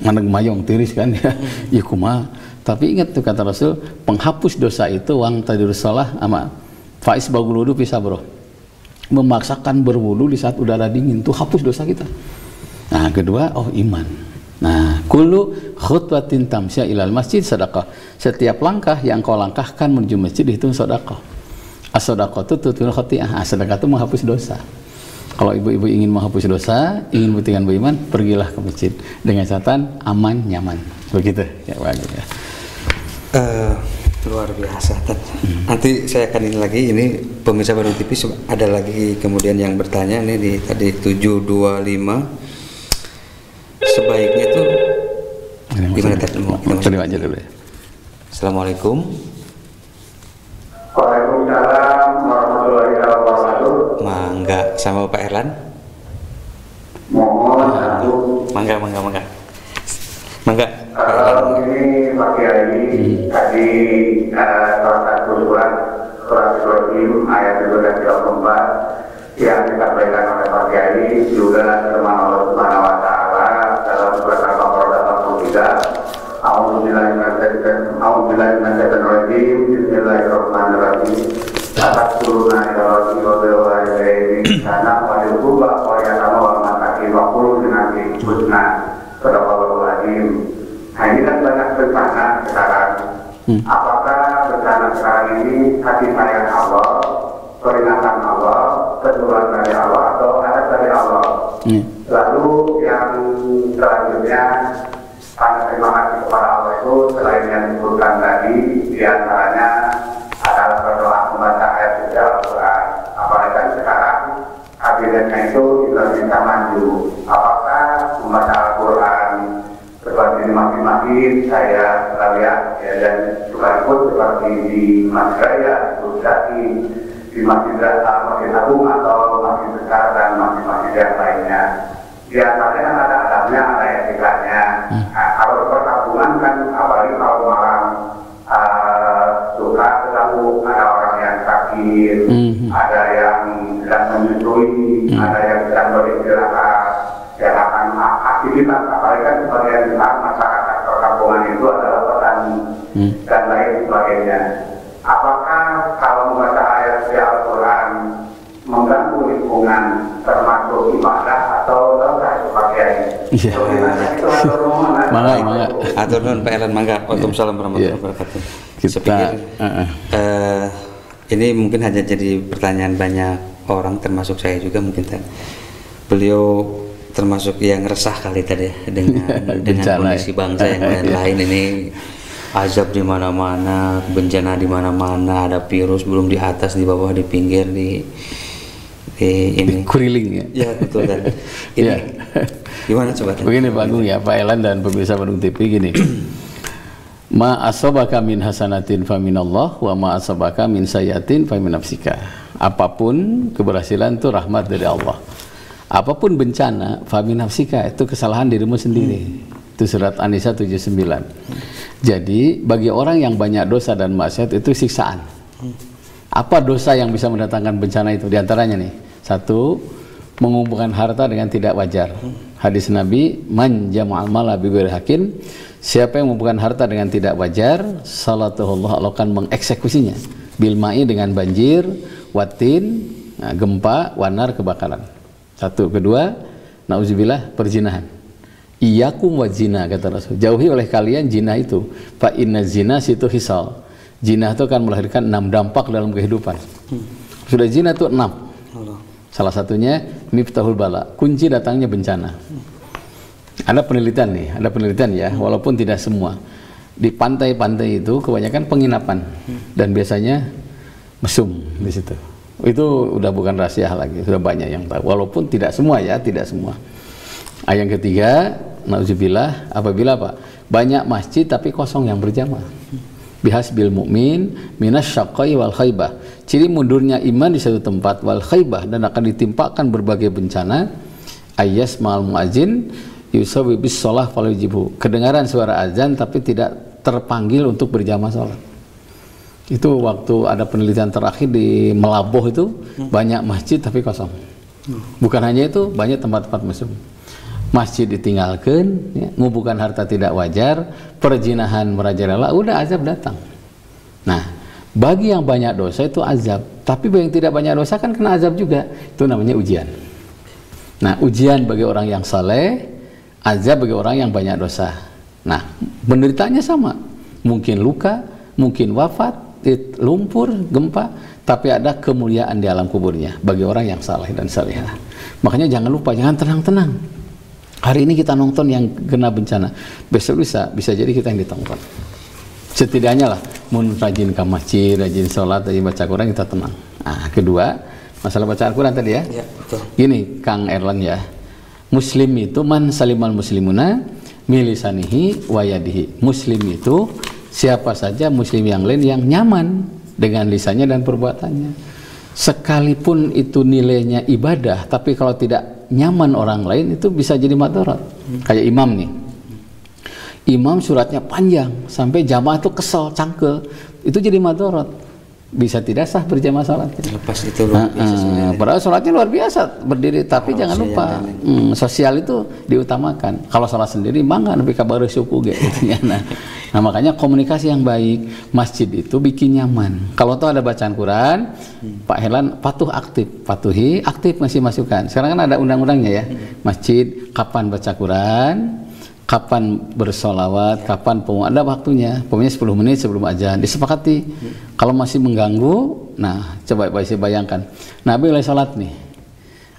mandeg mayong tiris kan ya, ya kumaha. Tapi ingat tuh kata Rasul, penghapus dosa itu wang tadirus shalah ama faiz bagul wudu bisa bro, memaksakan berwudu di saat udara dingin tuh hapus dosa kita. Nah kedua, iman. Nah kullu khutwatin tamsya ilal masjid sedekah. Setiap langkah yang kau langkahkan menuju masjid itu sedekah. As-sedekah itu tutul khati'ah. Sedekah itu menghapus dosa. Kalau ibu-ibu ingin menghapus dosa, ingin buktikan beriman, pergilah ke masjid dengan catatan aman, nyaman. Begitu ya Pak. Luar biasa. Nanti saya akan ini lagi, ini pemirsa Bandung TV ada lagi kemudian yang bertanya nih di tadi 725 sebaiknya tuh gimana tadi mau terima aja dulu ya. Assalamualaikum. Waalaikumsalam warahmatullahi wabarakatuh. Mangga sama Pak Erlan. Mohon satu. Mangga. Ini Pak Kiai tadi salah satu surat Ibrahim ayat 234 yang disampaikan oleh Pak Kiai juga firman Allah Subhanahu wa taala dalam surat Al-Baqarah 83. A'udzubillahi minasyaitonir rajim. Bismillahirrahmanirrahim. Atakturuna ila rasulillah wa ilaihi kana wa yuba wa yatama wa mataki wa qulu binati husna. Sadaqallahul azim. Nah ini kan banyak bencana sekarang. Apakah bencana sekarang ini kasih sayang Allah, peringatan Allah, teguran dari Allah, atau ada dari Allah? Lalu yang selanjutnya, terima kasih kepada Allah itu selain yang disebutkan tadi, diantaranya adalah berdoa membaca ayat suci Al-Quran. Apalagi kan sekarang kabinetnya itu tidak bisa maju. Apakah membaca Al-Quran seperti makin saya lihat ya, dan juga ikut seperti di Masjid Raya, di Masjid Agung atau Masjid Besar dan masjid-masjid yang lainnya. Di antaranya kan ada adabnya, ada etikanya. Kalau perkampungan kan apalagi kalau malam suka ketemu ada orang yang sakit, ada yang sedang menyusui, ada yang sedang beristirahat. Yang akan aktivitas apalagi kan sebagian besar masyarakat perkampungan itu adalah petani dan lain sebagainya. Apakah kalau membaca ayat di Al-Quran mengganggu lingkungan termasuk ibadah atau dosa sebagai Iya. Mangga. Atur nuhun Pak Erlan, mangga. Waalaikumsalam warahmatullahi wabarakatuh. Kita ini mungkin hanya jadi pertanyaan banyak orang termasuk saya juga mungkin beliau termasuk yang resah kali tadi dengan kondisi bangsa yang lain-lain ini, azab di mana-mana, bencana di mana-mana, ada virus belum di atas, di bawah, di pinggir, di ini kuriling ya. Ya betul kan. Ini gimana coba? Begini Pak Agung ya, Pak Elan dan pemirsa Bandung TV gini. Ma asabaka min hasanatin fa minallah wa ma asabaka min sayyatin fa min nafsika. Apapun keberhasilan itu rahmat dari Allah. Apapun bencana, famin nafsika, itu kesalahan dirimu sendiri. Itu surat An-Nisa 79. Jadi bagi orang yang banyak dosa dan maksiat itu siksaan. Apa dosa yang bisa mendatangkan bencana itu? Di antaranya nih, satu, mengumpulkan harta dengan tidak wajar. Hadis Nabi, man jama'al mala bi ghairi haqqin, siapa yang mengumpulkan harta dengan tidak wajar, salatullah Allah akan mengeksekusinya. Bil ma'i dengan banjir, watin, gempa, wanar, kebakaran. Satu. Kedua, Nauzubillah, perzinahan. Iyyakum wa zina, kata Rasul. Jauhi oleh kalian zina itu. Fa inna zina situ hisal. Zina itu akan melahirkan 6 dampak dalam kehidupan. Sudah zina itu 6. Salah satunya miftahul bala, kunci datangnya bencana. Ada penelitian nih, ada penelitian ya, walaupun tidak semua. Di pantai-pantai itu kebanyakan penginapan dan biasanya mesum di situ. Itu udah bukan rahasia lagi, sudah banyak yang tahu. Walaupun tidak semua ya, tidak semua. Yang ketiga, nauzubillah, apabila apa? Banyak masjid tapi kosong yang berjamaah. Bihasbil mu'min minas syaqai wal khaybah. Ciri mundurnya iman di satu tempat wal khaybah, dan akan ditimpakan berbagai bencana. Ayyas ma'al mu'adzin yusawi bis sholah falujibu. Kedengaran suara azan tapi tidak terpanggil untuk berjamaah sholat. Itu waktu ada penelitian terakhir di Melaboh itu, banyak masjid tapi kosong. Bukan hanya itu, banyak tempat-tempat mesum. Masjid ditinggalkan, ya, ngubukan harta tidak wajar, perzinahan merajalela, udah azab datang. Nah, bagi yang banyak dosa itu azab, tapi bagi yang tidak banyak dosa kan kena azab juga. Itu namanya ujian. Nah, ujian bagi orang yang saleh, azab bagi orang yang banyak dosa. Nah, penderitaannya sama. Mungkin luka, mungkin wafat, lumpur, gempa, tapi ada kemuliaan di alam kuburnya bagi orang yang saleh dan salihah. Makanya jangan lupa, jangan tenang-tenang. Hari ini kita nonton yang kena bencana, besok bisa jadi kita yang ditonton. Setidaknya lah, mun rajin ke masjid, rajin sholat, rajin baca Quran, kita tenang. Nah, kedua, masalah baca Al-Quran tadi ya. Ya, betul. Gini, Kang Erlan ya. Muslim itu man salimal muslimuna milisanihi wayadihi. Muslim itu siapa saja muslim yang lain yang nyaman dengan lisannya dan perbuatannya. Sekalipun itu nilainya ibadah, tapi kalau tidak nyaman orang lain itu bisa jadi madarat. Kayak imam nih. Imam suratnya panjang sampai jamaah itu kesel, cangkel. Itu jadi madarat. Bisa tidak sah berjamaah salat. Lepas itu luar biasa sebenarnya. Padahal sholatnya luar biasa berdiri, tapi jangan lupa sosial itu diutamakan. Kalau sholat sendiri mangga tapi kabar suku gitu ya. Nah, makanya komunikasi yang baik, masjid itu bikin nyaman. Kalau tuh ada bacaan Quran, Pak Herlan patuh aktif, patuhi aktif ngasih masukan. Sekarang kan ada undang-undangnya ya. Masjid kapan baca Quran, kapan bersolawat, kapan ada waktunya. Pokoknya 10 menit sebelum azan disepakati. Kalau masih mengganggu, nah coba saya bayangkan. Nabi lagi sholat nih,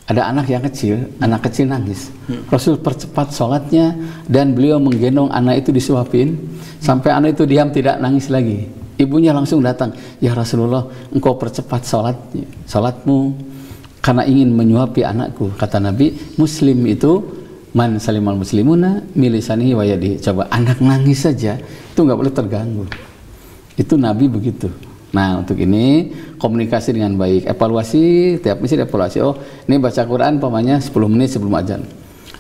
ada anak yang kecil, anak kecil nangis. Rasul percepat sholatnya dan beliau menggendong anak itu disuapin sampai anak itu diam tidak nangis lagi. Ibunya langsung datang, ya Rasulullah, engkau percepat sholatmu karena ingin menyuapi anakku. Kata Nabi, Muslim itu man salimal muslimuna milisanihi wayadihi. Coba anak nangis saja itu nggak boleh terganggu. Itu Nabi begitu. Nah, untuk ini komunikasi dengan baik, evaluasi, tiap misi evaluasi. Oh, ini baca Quran pamannya 10 menit sebelum azan.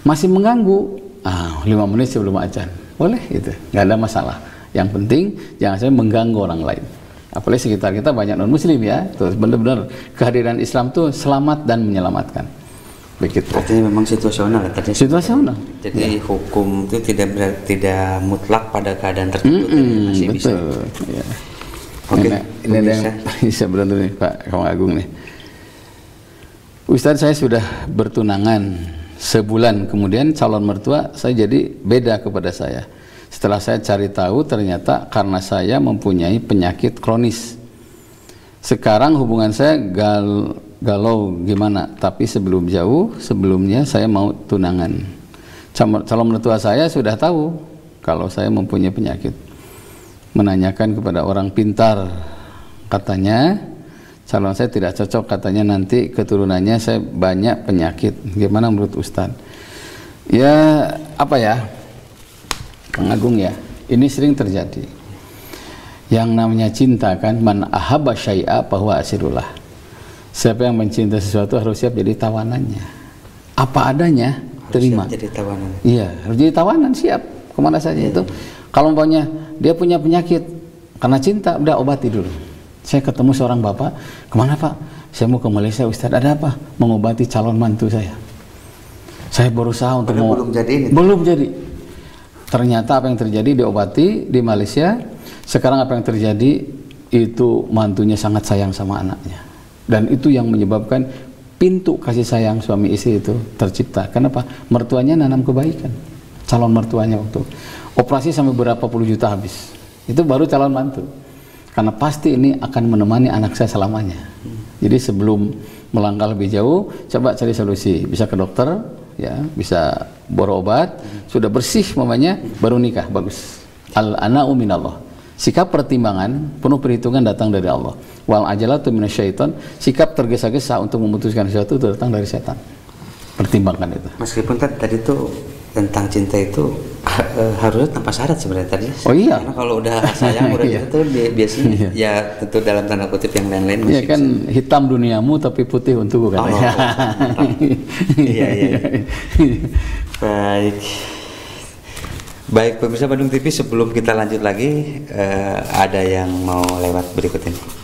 Masih mengganggu, 5 menit sebelum azan. Boleh itu, nggak ada masalah. Yang penting jangan sampai mengganggu orang lain. Apalagi sekitar kita banyak non muslim ya. Terus benar-benar kehadiran Islam tuh selamat dan menyelamatkan. Begitu. Artinya memang situasional ya, situasional. Jadi ya, hukum itu tidak mutlak pada keadaan tertentu, masih betul. bisa. Ya. Oke, ini ada yang bisa berantem nih Pak Kang Agung nih. Ustadz, saya sudah bertunangan sebulan, kemudian calon mertua saya jadi beda kepada saya. Setelah saya cari tahu ternyata karena saya mempunyai penyakit kronis. Sekarang hubungan saya galau gimana, tapi sebelumnya saya mau tunangan. Calon mertua saya sudah tahu kalau saya mempunyai penyakit. Menanyakan kepada orang pintar, katanya calon saya tidak cocok, katanya nanti keturunannya saya banyak penyakit. Gimana menurut Ustadz? Ya apa ya, Kang Agung ya, ini sering terjadi. Yang namanya cinta kan, man ahabba syai'a bahwa asirullah. Siapa yang mencinta sesuatu harus siap jadi tawanannya. Apa adanya, terima. Harus jadi tawanan. Iya, harus jadi tawanan, siap kemana saja itu. Kalau umpamanya dia punya penyakit karena cinta, udah obati dulu. Saya ketemu seorang bapak, kemana Pak? Saya mau ke Malaysia Ustadz, ada apa? Mengobati calon mantu saya. Saya berusaha untuk belum jadi. Ternyata apa yang terjadi, diobati di Malaysia. Sekarang apa yang terjadi, itu mantunya sangat sayang sama anaknya. Dan itu yang menyebabkan pintu kasih sayang suami istri itu tercipta. Kenapa? Mertuanya nanam kebaikan. Calon mertuanya waktu operasi sampai berapa puluh juta habis. Itu baru calon mantu. Karena pasti ini akan menemani anak saya selamanya. Jadi sebelum melangkah lebih jauh, coba cari solusi. Bisa ke dokter, ya, bisa berobat, sudah bersih mamanya, baru nikah, bagus. Al-ana'u minallah. Sikap pertimbangan, penuh perhitungan datang dari Allah. Wal ajalatu minasyaiton, sikap tergesa-gesa untuk memutuskan sesuatu itu datang dari setan. Pertimbangkan itu. Meskipun kan tadi tuh tentang cinta itu harusnya tanpa syarat sebenarnya tadi. Oh iya. Karena kalau udah sayang udah gitu tuh biasanya ya tentu dalam tanda kutip yang lain-lain. Iya kan bisa. Hitam duniamu tapi putih untukku katanya. Iya. Baik pemirsa Bandung TV, sebelum kita lanjut lagi ada yang mau lewat berikut ini.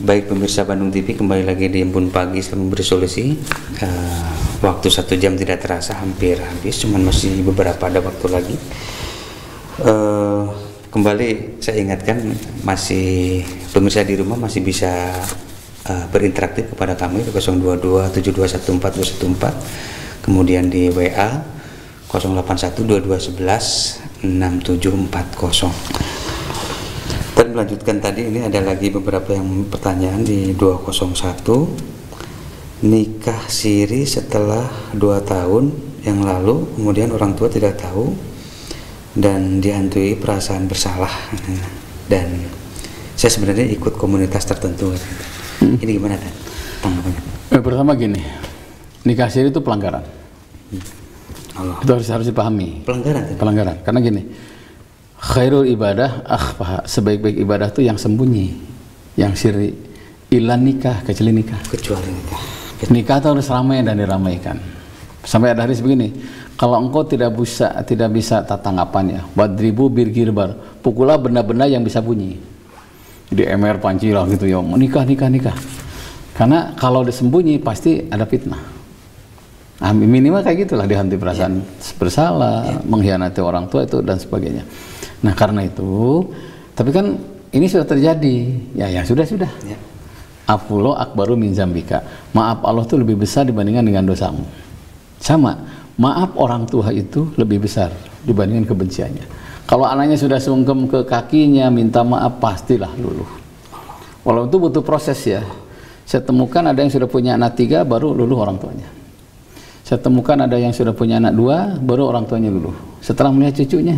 Baik pemirsa Bandung TV, kembali lagi di Embun Pagi Islam Memberi Solusi. Waktu 1 jam tidak terasa hampir habis, cuman masih beberapa ada waktu lagi. Kembali saya ingatkan, masih pemirsa di rumah masih bisa berinteraktif kepada kami di 022 7214 214, kemudian di WA 081 2211 6740. Dan melanjutkan tadi, ini ada lagi beberapa yang pertanyaan di 201. Nikah siri setelah 2 tahun yang lalu, kemudian orang tua tidak tahu dan dihantui perasaan bersalah, dan saya sebenarnya ikut komunitas tertentu. Ini gimana kan tanggapannya? Pertama gini, nikah siri itu pelanggaran. Itu harus dipahami. Pelanggaran. Karena gini, khairul ibadah, sebaik-baik ibadah itu yang sembunyi, yang siri. Ilan nikah, kecuali nikah. Nikah itu harus ramai dan diramaikan. Sampai ada hadis begini, kalau engkau tidak bisa tatanggapannya, wadribu birgirbar, pukulah benda-benda yang bisa bunyi. Jadi MR pancilah gitu ya, nikah. Karena kalau disembunyi pasti ada fitnah. Minimal kayak gitulah, dihantui perasaan bersalah, mengkhianati orang tua itu dan sebagainya. Nah karena itu, tapi kan ini sudah terjadi, ya sudah. Afulo akbaru min zambika. Maaf Allah itu lebih besar dibandingkan dengan dosamu. Sama, maaf orang tua itu lebih besar dibandingkan kebenciannya. Kalau anaknya sudah sungkem ke kakinya, minta maaf, pastilah luluh. Walau itu butuh proses ya. Saya temukan ada yang sudah punya anak 3, baru luluh orang tuanya. Saya temukan ada yang sudah punya anak 2, baru orang tuanya luluh. Setelah melihat cucunya.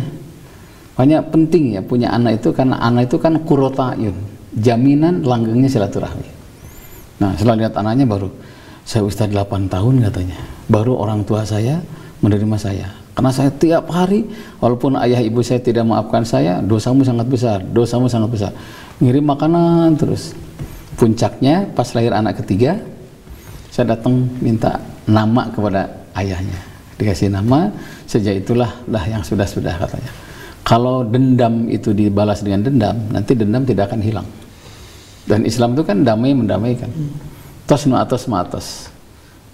Makanya penting ya punya anak itu, karena anak itu kan qurrata'yun, jaminan langgengnya silaturahmi. Nah setelah lihat anaknya baru, saya Ustaz 8 tahun katanya, baru orang tua saya menerima saya. Karena saya tiap hari, walaupun ayah ibu saya tidak maafkan saya, dosamu sangat besar. Ngirim makanan terus. Puncaknya pas lahir anak ketiga, saya datang minta nama kepada ayahnya. Dikasih nama, sejak itulah yang sudah katanya. Kalau dendam itu dibalas dengan dendam, nanti dendam tidak akan hilang. Dan Islam itu kan damai mendamaikan. Tos no atos maatos.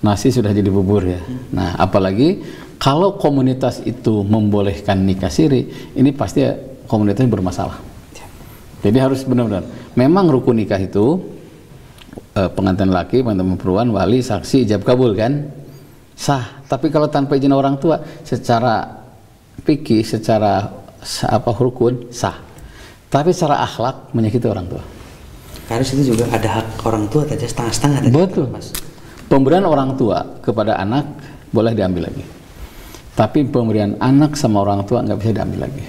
Nasi sudah jadi bubur ya. Nah, apalagi kalau komunitas itu membolehkan nikah siri, ini pasti komunitasnya bermasalah. Jadi harus benar-benar. Memang rukun nikah itu pengantin laki, pengantin perempuan, wali, saksi, ijab kabul kan? Sah. Tapi kalau tanpa izin orang tua, secara fikih, secara rukun sah, tapi secara akhlak menyakiti orang tua. Karena itu juga ada hak orang tua saja setengah-setengah. Betul, Mas. Pemberian orang tua kepada anak boleh diambil lagi, tapi pemberian anak sama orang tua nggak bisa diambil lagi.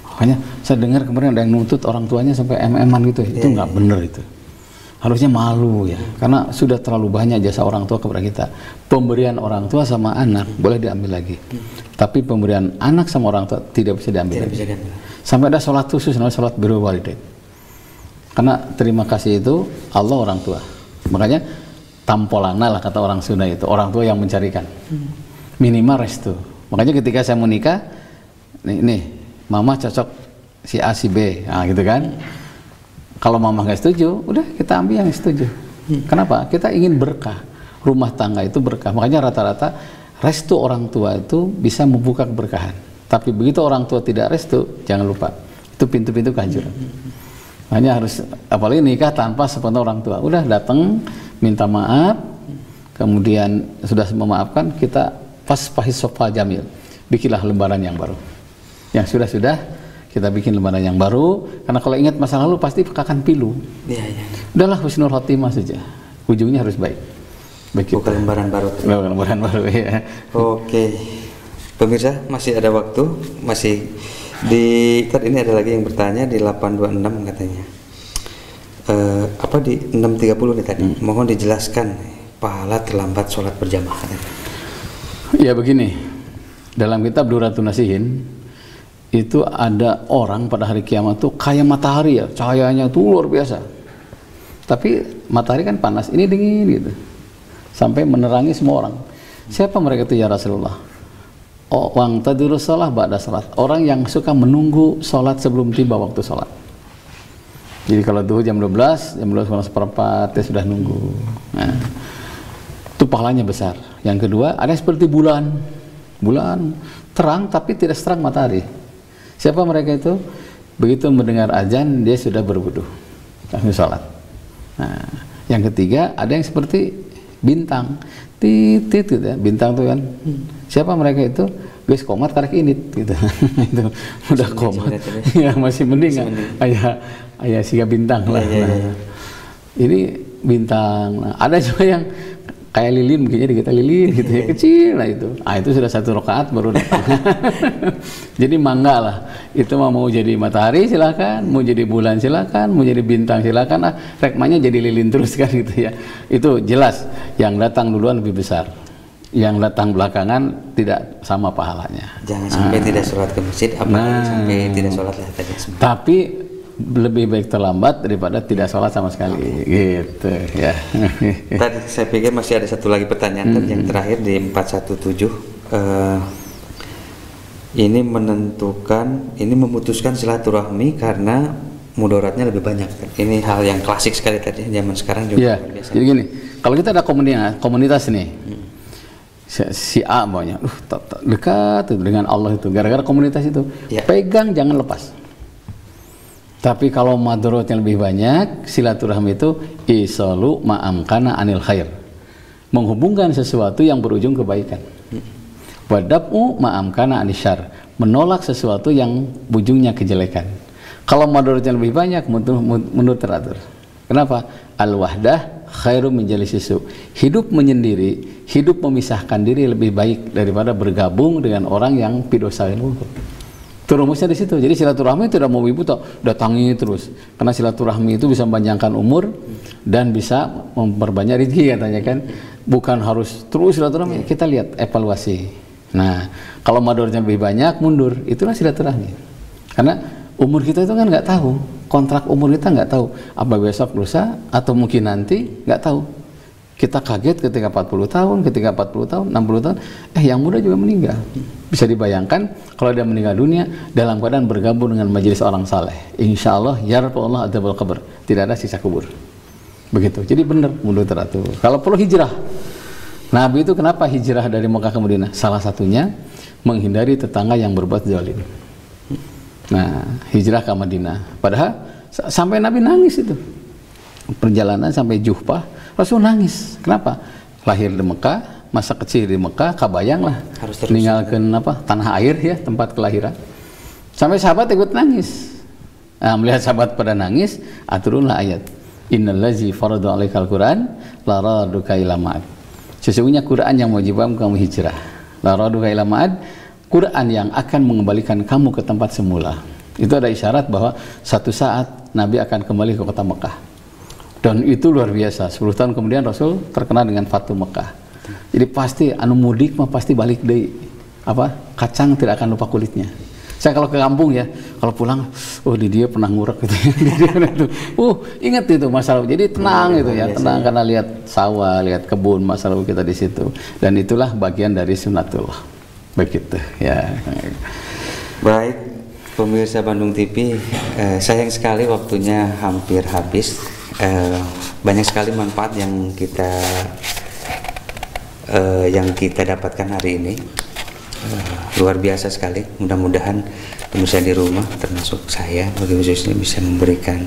Makanya saya dengar kemarin ada yang nuntut orang tuanya sampai MM-an gitu, itu nggak bener itu. Harusnya malu ya, karena sudah terlalu banyak jasa orang tua kepada kita. Pemberian orang tua sama anak boleh diambil lagi, tapi pemberian anak sama orang tua tidak bisa diambil lagi. Sampai ada sholat khusus, namanya sholat birrul walidain. Karena terima kasih itu Allah orang tua. Makanya tampolana lah kata orang Sunda itu, orang tua yang mencarikan. Minimal restu. Makanya ketika saya mau nikah, nih mama cocok si A si B, nah gitu kan. Kalau mama nggak setuju, udah kita ambil yang setuju. Kenapa? Kita ingin berkah, rumah tangga itu berkah. Makanya rata-rata restu orang tua itu bisa membuka keberkahan. Tapi begitu orang tua tidak restu, jangan lupa itu pintu-pintu kehancuran. Makanya harus, apalagi nikah tanpa sepenuh orang tua. Udah datang minta maaf, kemudian sudah memaafkan, kita pas pahis sofa jamil, bikinlah lembaran yang baru. Yang sudah kita bikin lembaran yang baru, karena kalau ingat masa lalu pasti akan pilu. Ya. Udahlah husnul khotimah saja, ujungnya harus baik. Bukan lembaran baru. Bukan lembaran baru ya. Oke, pemirsa masih ada waktu, masih di ini ada lagi yang bertanya di 826 katanya. Apa di 630 nih tadi? Mohon dijelaskan pahala terlambat sholat berjamaah. Ya begini, dalam kitab Duratun Nasihin itu ada orang pada hari kiamat tuh kayak matahari ya, cahayanya tuh luar biasa. Tapi matahari kan panas, ini dingin gitu, sampai menerangi semua orang. Siapa mereka itu ya Rasulullah? Wang tadurus shalah ba'da salat, orang yang suka menunggu sholat sebelum tiba waktu sholat. Jadi kalau duhur jam 12, jam 12:04 dia sudah nunggu. Nah, itu pahalanya besar. Yang kedua, ada yang seperti bulan terang tapi tidak seterang matahari. Siapa mereka itu? Begitu mendengar azan dia sudah berwudu, langsung sholat. Nah, yang ketiga ada yang seperti bintang, titit gitu ya, bintang tuh kan. Siapa mereka itu? Guys komat karek init gitu. Itu udah komat. Ya masih mending ayah siga bintang lah. Nah, ini bintang. Nah, ada juga yang kayak lilin, mungkinnya dikata lilin gitu ya, kecil lah itu. Itu sudah 1 rakaat baru datang. Jadi mangga lah. Itu mau jadi matahari silakan, mau jadi bulan silakan, mau jadi bintang silakan. Rekmanya jadi lilin terus kan gitu ya. Itu jelas yang datang duluan lebih besar. Yang datang belakangan tidak sama pahalanya. Jangan sampai tidak sholat ke masjid, apalagi sampai tidak sholat lah tadi. Tapi lebih baik terlambat daripada tidak sholat sama sekali, gitu ya. Tadi saya pikir masih ada satu lagi pertanyaan yang terakhir di 417. Ini memutuskan silaturahmi karena mudaratnya lebih banyak. Ini hal yang klasik sekali tadi, zaman sekarang juga biasa. Jadi gini, kalau kita ada komunitas nih, si A maunya, dekat dengan Allah itu, gara-gara komunitas itu, pegang jangan lepas. Tapi kalau madorotnya lebih banyak, silaturahmi itu isalu ma'amkana anil khair, menghubungkan sesuatu yang berujung kebaikan. Wadab'u ma'amkana anil syar, menolak sesuatu yang ujungnya kejelekan. Kalau madorotnya lebih banyak, menurut teratur. Kenapa? Al-wahdah khairum min jalisisu. Hidup menyendiri, hidup memisahkan diri lebih baik daripada bergabung dengan orang yang pidosain luhur. Itu rumusnya di situ. Jadi silaturahmi tidak mau ibu datangi terus, karena silaturahmi itu bisa mepanjangkan umur dan bisa memperbanyak rezeki katanya kan. Bukan harus terus silaturahmi. Kita lihat evaluasi. Nah, kalau madornya lebih banyak mundur, itulah silaturahmi. Karena umur kita itu kan nggak tahu, kontrak umur kita nggak tahu apa besok lusa atau mungkin nanti, nggak tahu. Kita kaget ketika 40 tahun, ketika 40 tahun, 60 tahun, yang muda juga meninggal. Bisa dibayangkan kalau dia meninggal dunia dalam keadaan bergabung dengan majelis orang saleh. Insya Allah, yarfa'ullah adzabal qabr. Tidak ada sisa kubur. Begitu. Jadi benar, mundur teratur. Kalau perlu hijrah. Nabi itu kenapa hijrah dari Mekah ke Madinah? Salah satunya menghindari tetangga yang berbuat zalim. Nah, hijrah ke Madinah. Padahal sampai Nabi nangis itu. Perjalanan sampai Juhfah, Rasul nangis. Kenapa? Lahir di Mekah, masa kecil di Mekah, kabayanglah meninggalkan tanah air ya, tempat kelahiran. Sampai sahabat ikut nangis. Nah, melihat sahabat pada nangis, turunlah ayat. Innallazi farada 'alaikal Qur'an la raduka ila ma'ad. Sesungguhnya Quran yang mewajibkan kamu hijrah. La raduka ila ma'ad, Quran yang akan mengembalikan kamu ke tempat semula. Itu ada isyarat bahwa satu saat Nabi akan kembali ke kota Mekah. Dan itu luar biasa. 10 tahun kemudian Rasul terkenal dengan Fatu Mekah. Jadi pasti mudik mah pasti balik deh. Kacang tidak akan lupa kulitnya. Saya kalau ke kampung ya, kalau pulang, di dia pernah ngurek gitu. Ingat itu masa lalu. Jadi tenang gitu ya, tenang karena lihat sawah, lihat kebun masa lalu kita di situ. Dan itulah bagian dari sunnatullah. Begitu ya. Baik, pemirsa Bandung TV, sayang sekali waktunya hampir habis. Banyak sekali manfaat yang kita dapatkan hari ini. Luar biasa sekali. Mudah-mudahan pemirsa di rumah, termasuk saya, bagi khususnya bisa memberikan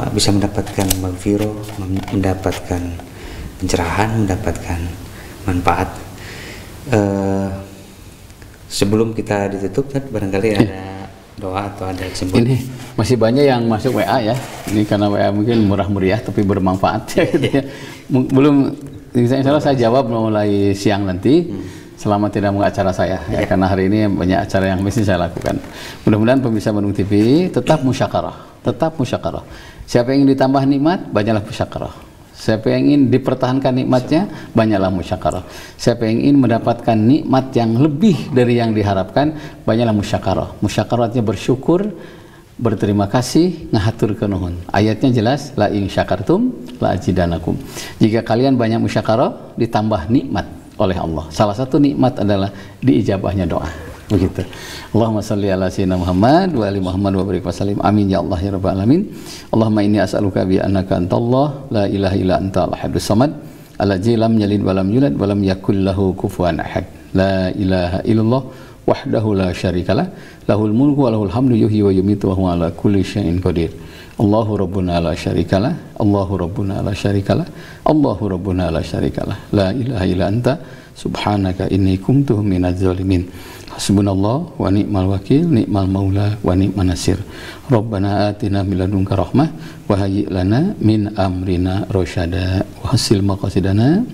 bisa mendapatkan magfirah, mendapatkan pencerahan, mendapatkan manfaat. Sebelum kita ditutup, barangkali ada doa atau ada kesimpulan. Ini masih banyak yang masuk WA ya. Ini karena WA mungkin murah meriah tapi bermanfaat ya, gitu ya. Belum, insya Allah saya jawab mulai siang nanti. Selama tidak mau acara saya ya, karena hari ini banyak acara yang mesti saya lakukan. Mudah-mudahan pemirsa Bandung TV tetap musyakarah, tetap musyakarah. Siapa yang ingin ditambah nikmat, banyaklah musyakarah. Siapa yang ingin dipertahankan nikmatnya, banyaklah musyakarah. Siapa yang ingin mendapatkan nikmat yang lebih dari yang diharapkan, banyaklah musyakarah. Musyakarah artinya bersyukur, berterima kasih, ngahatur kenuhun. Ayatnya jelas, la in syakartum la azidanakum. Jika kalian banyak musyakarah, ditambah nikmat oleh Allah. Salah satu nikmat adalah diijabahnya doa. Begitu. Allahumma salli ala sayyidina Muhammad wa ali Muhammad wa barik wa sallim. Amin ya Allah ya rabbal alamin. Allahumma inni as'aluka bi annaka antallah la ilaha illa anta al-ahadus samad alladzi lam yalid wa lam yulad wa lam yakul lahu kufuwan ahad. La ilaha illallah wahdahu la syarikalah lahul mulku wa lahul hamdu yuhyi wa yumiitu wa huwa ala kulli syai'in qadir. Allahu rabbuna la syarikalah, Allahu rabbuna la syarikalah, Allahu rabbuna la syarikalah. La ilaha illa anta subhanaka inni kuntu minaz zalimin. Hasbunallah wa ni'mal wakil, ni'mal maula wa ni'man nasir. Rabbana atina min ladunka rahmah wa hayyi' lana min amrina rasyada. Wa hasil maqasidana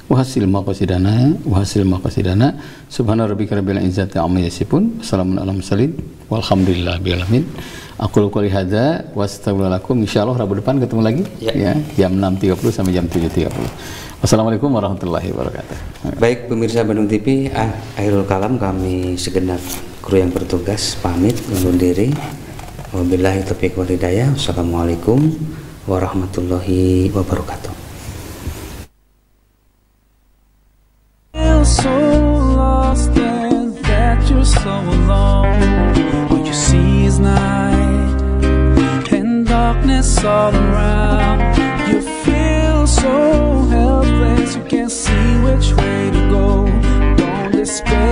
wa hasil maqasidana wa hasil maqasidana. Subhana rabbika rabbil izzati amma yasifun. Wassalamun ala mursalin walhamdulillahi rabbil alamin. Aku qouli hadza wa astaghfirullakum. Insyaallah Rabu depan ketemu lagi ya, jam 6.30 sampai jam 7.30. Wassalamualaikum warahmatullahi wabarakatuh. Baik pemirsa Bandung TV, akhirul kalam, kami segenap kru yang bertugas pamit undur diri. Wabillahi taufiq wal hidayah. Wassalamualaikum warahmatullahi wabarakatuh. So lost and that you're so alone. What you see is night and darkness all around. You feel so helpless, you can't see which way to go. Don't despair.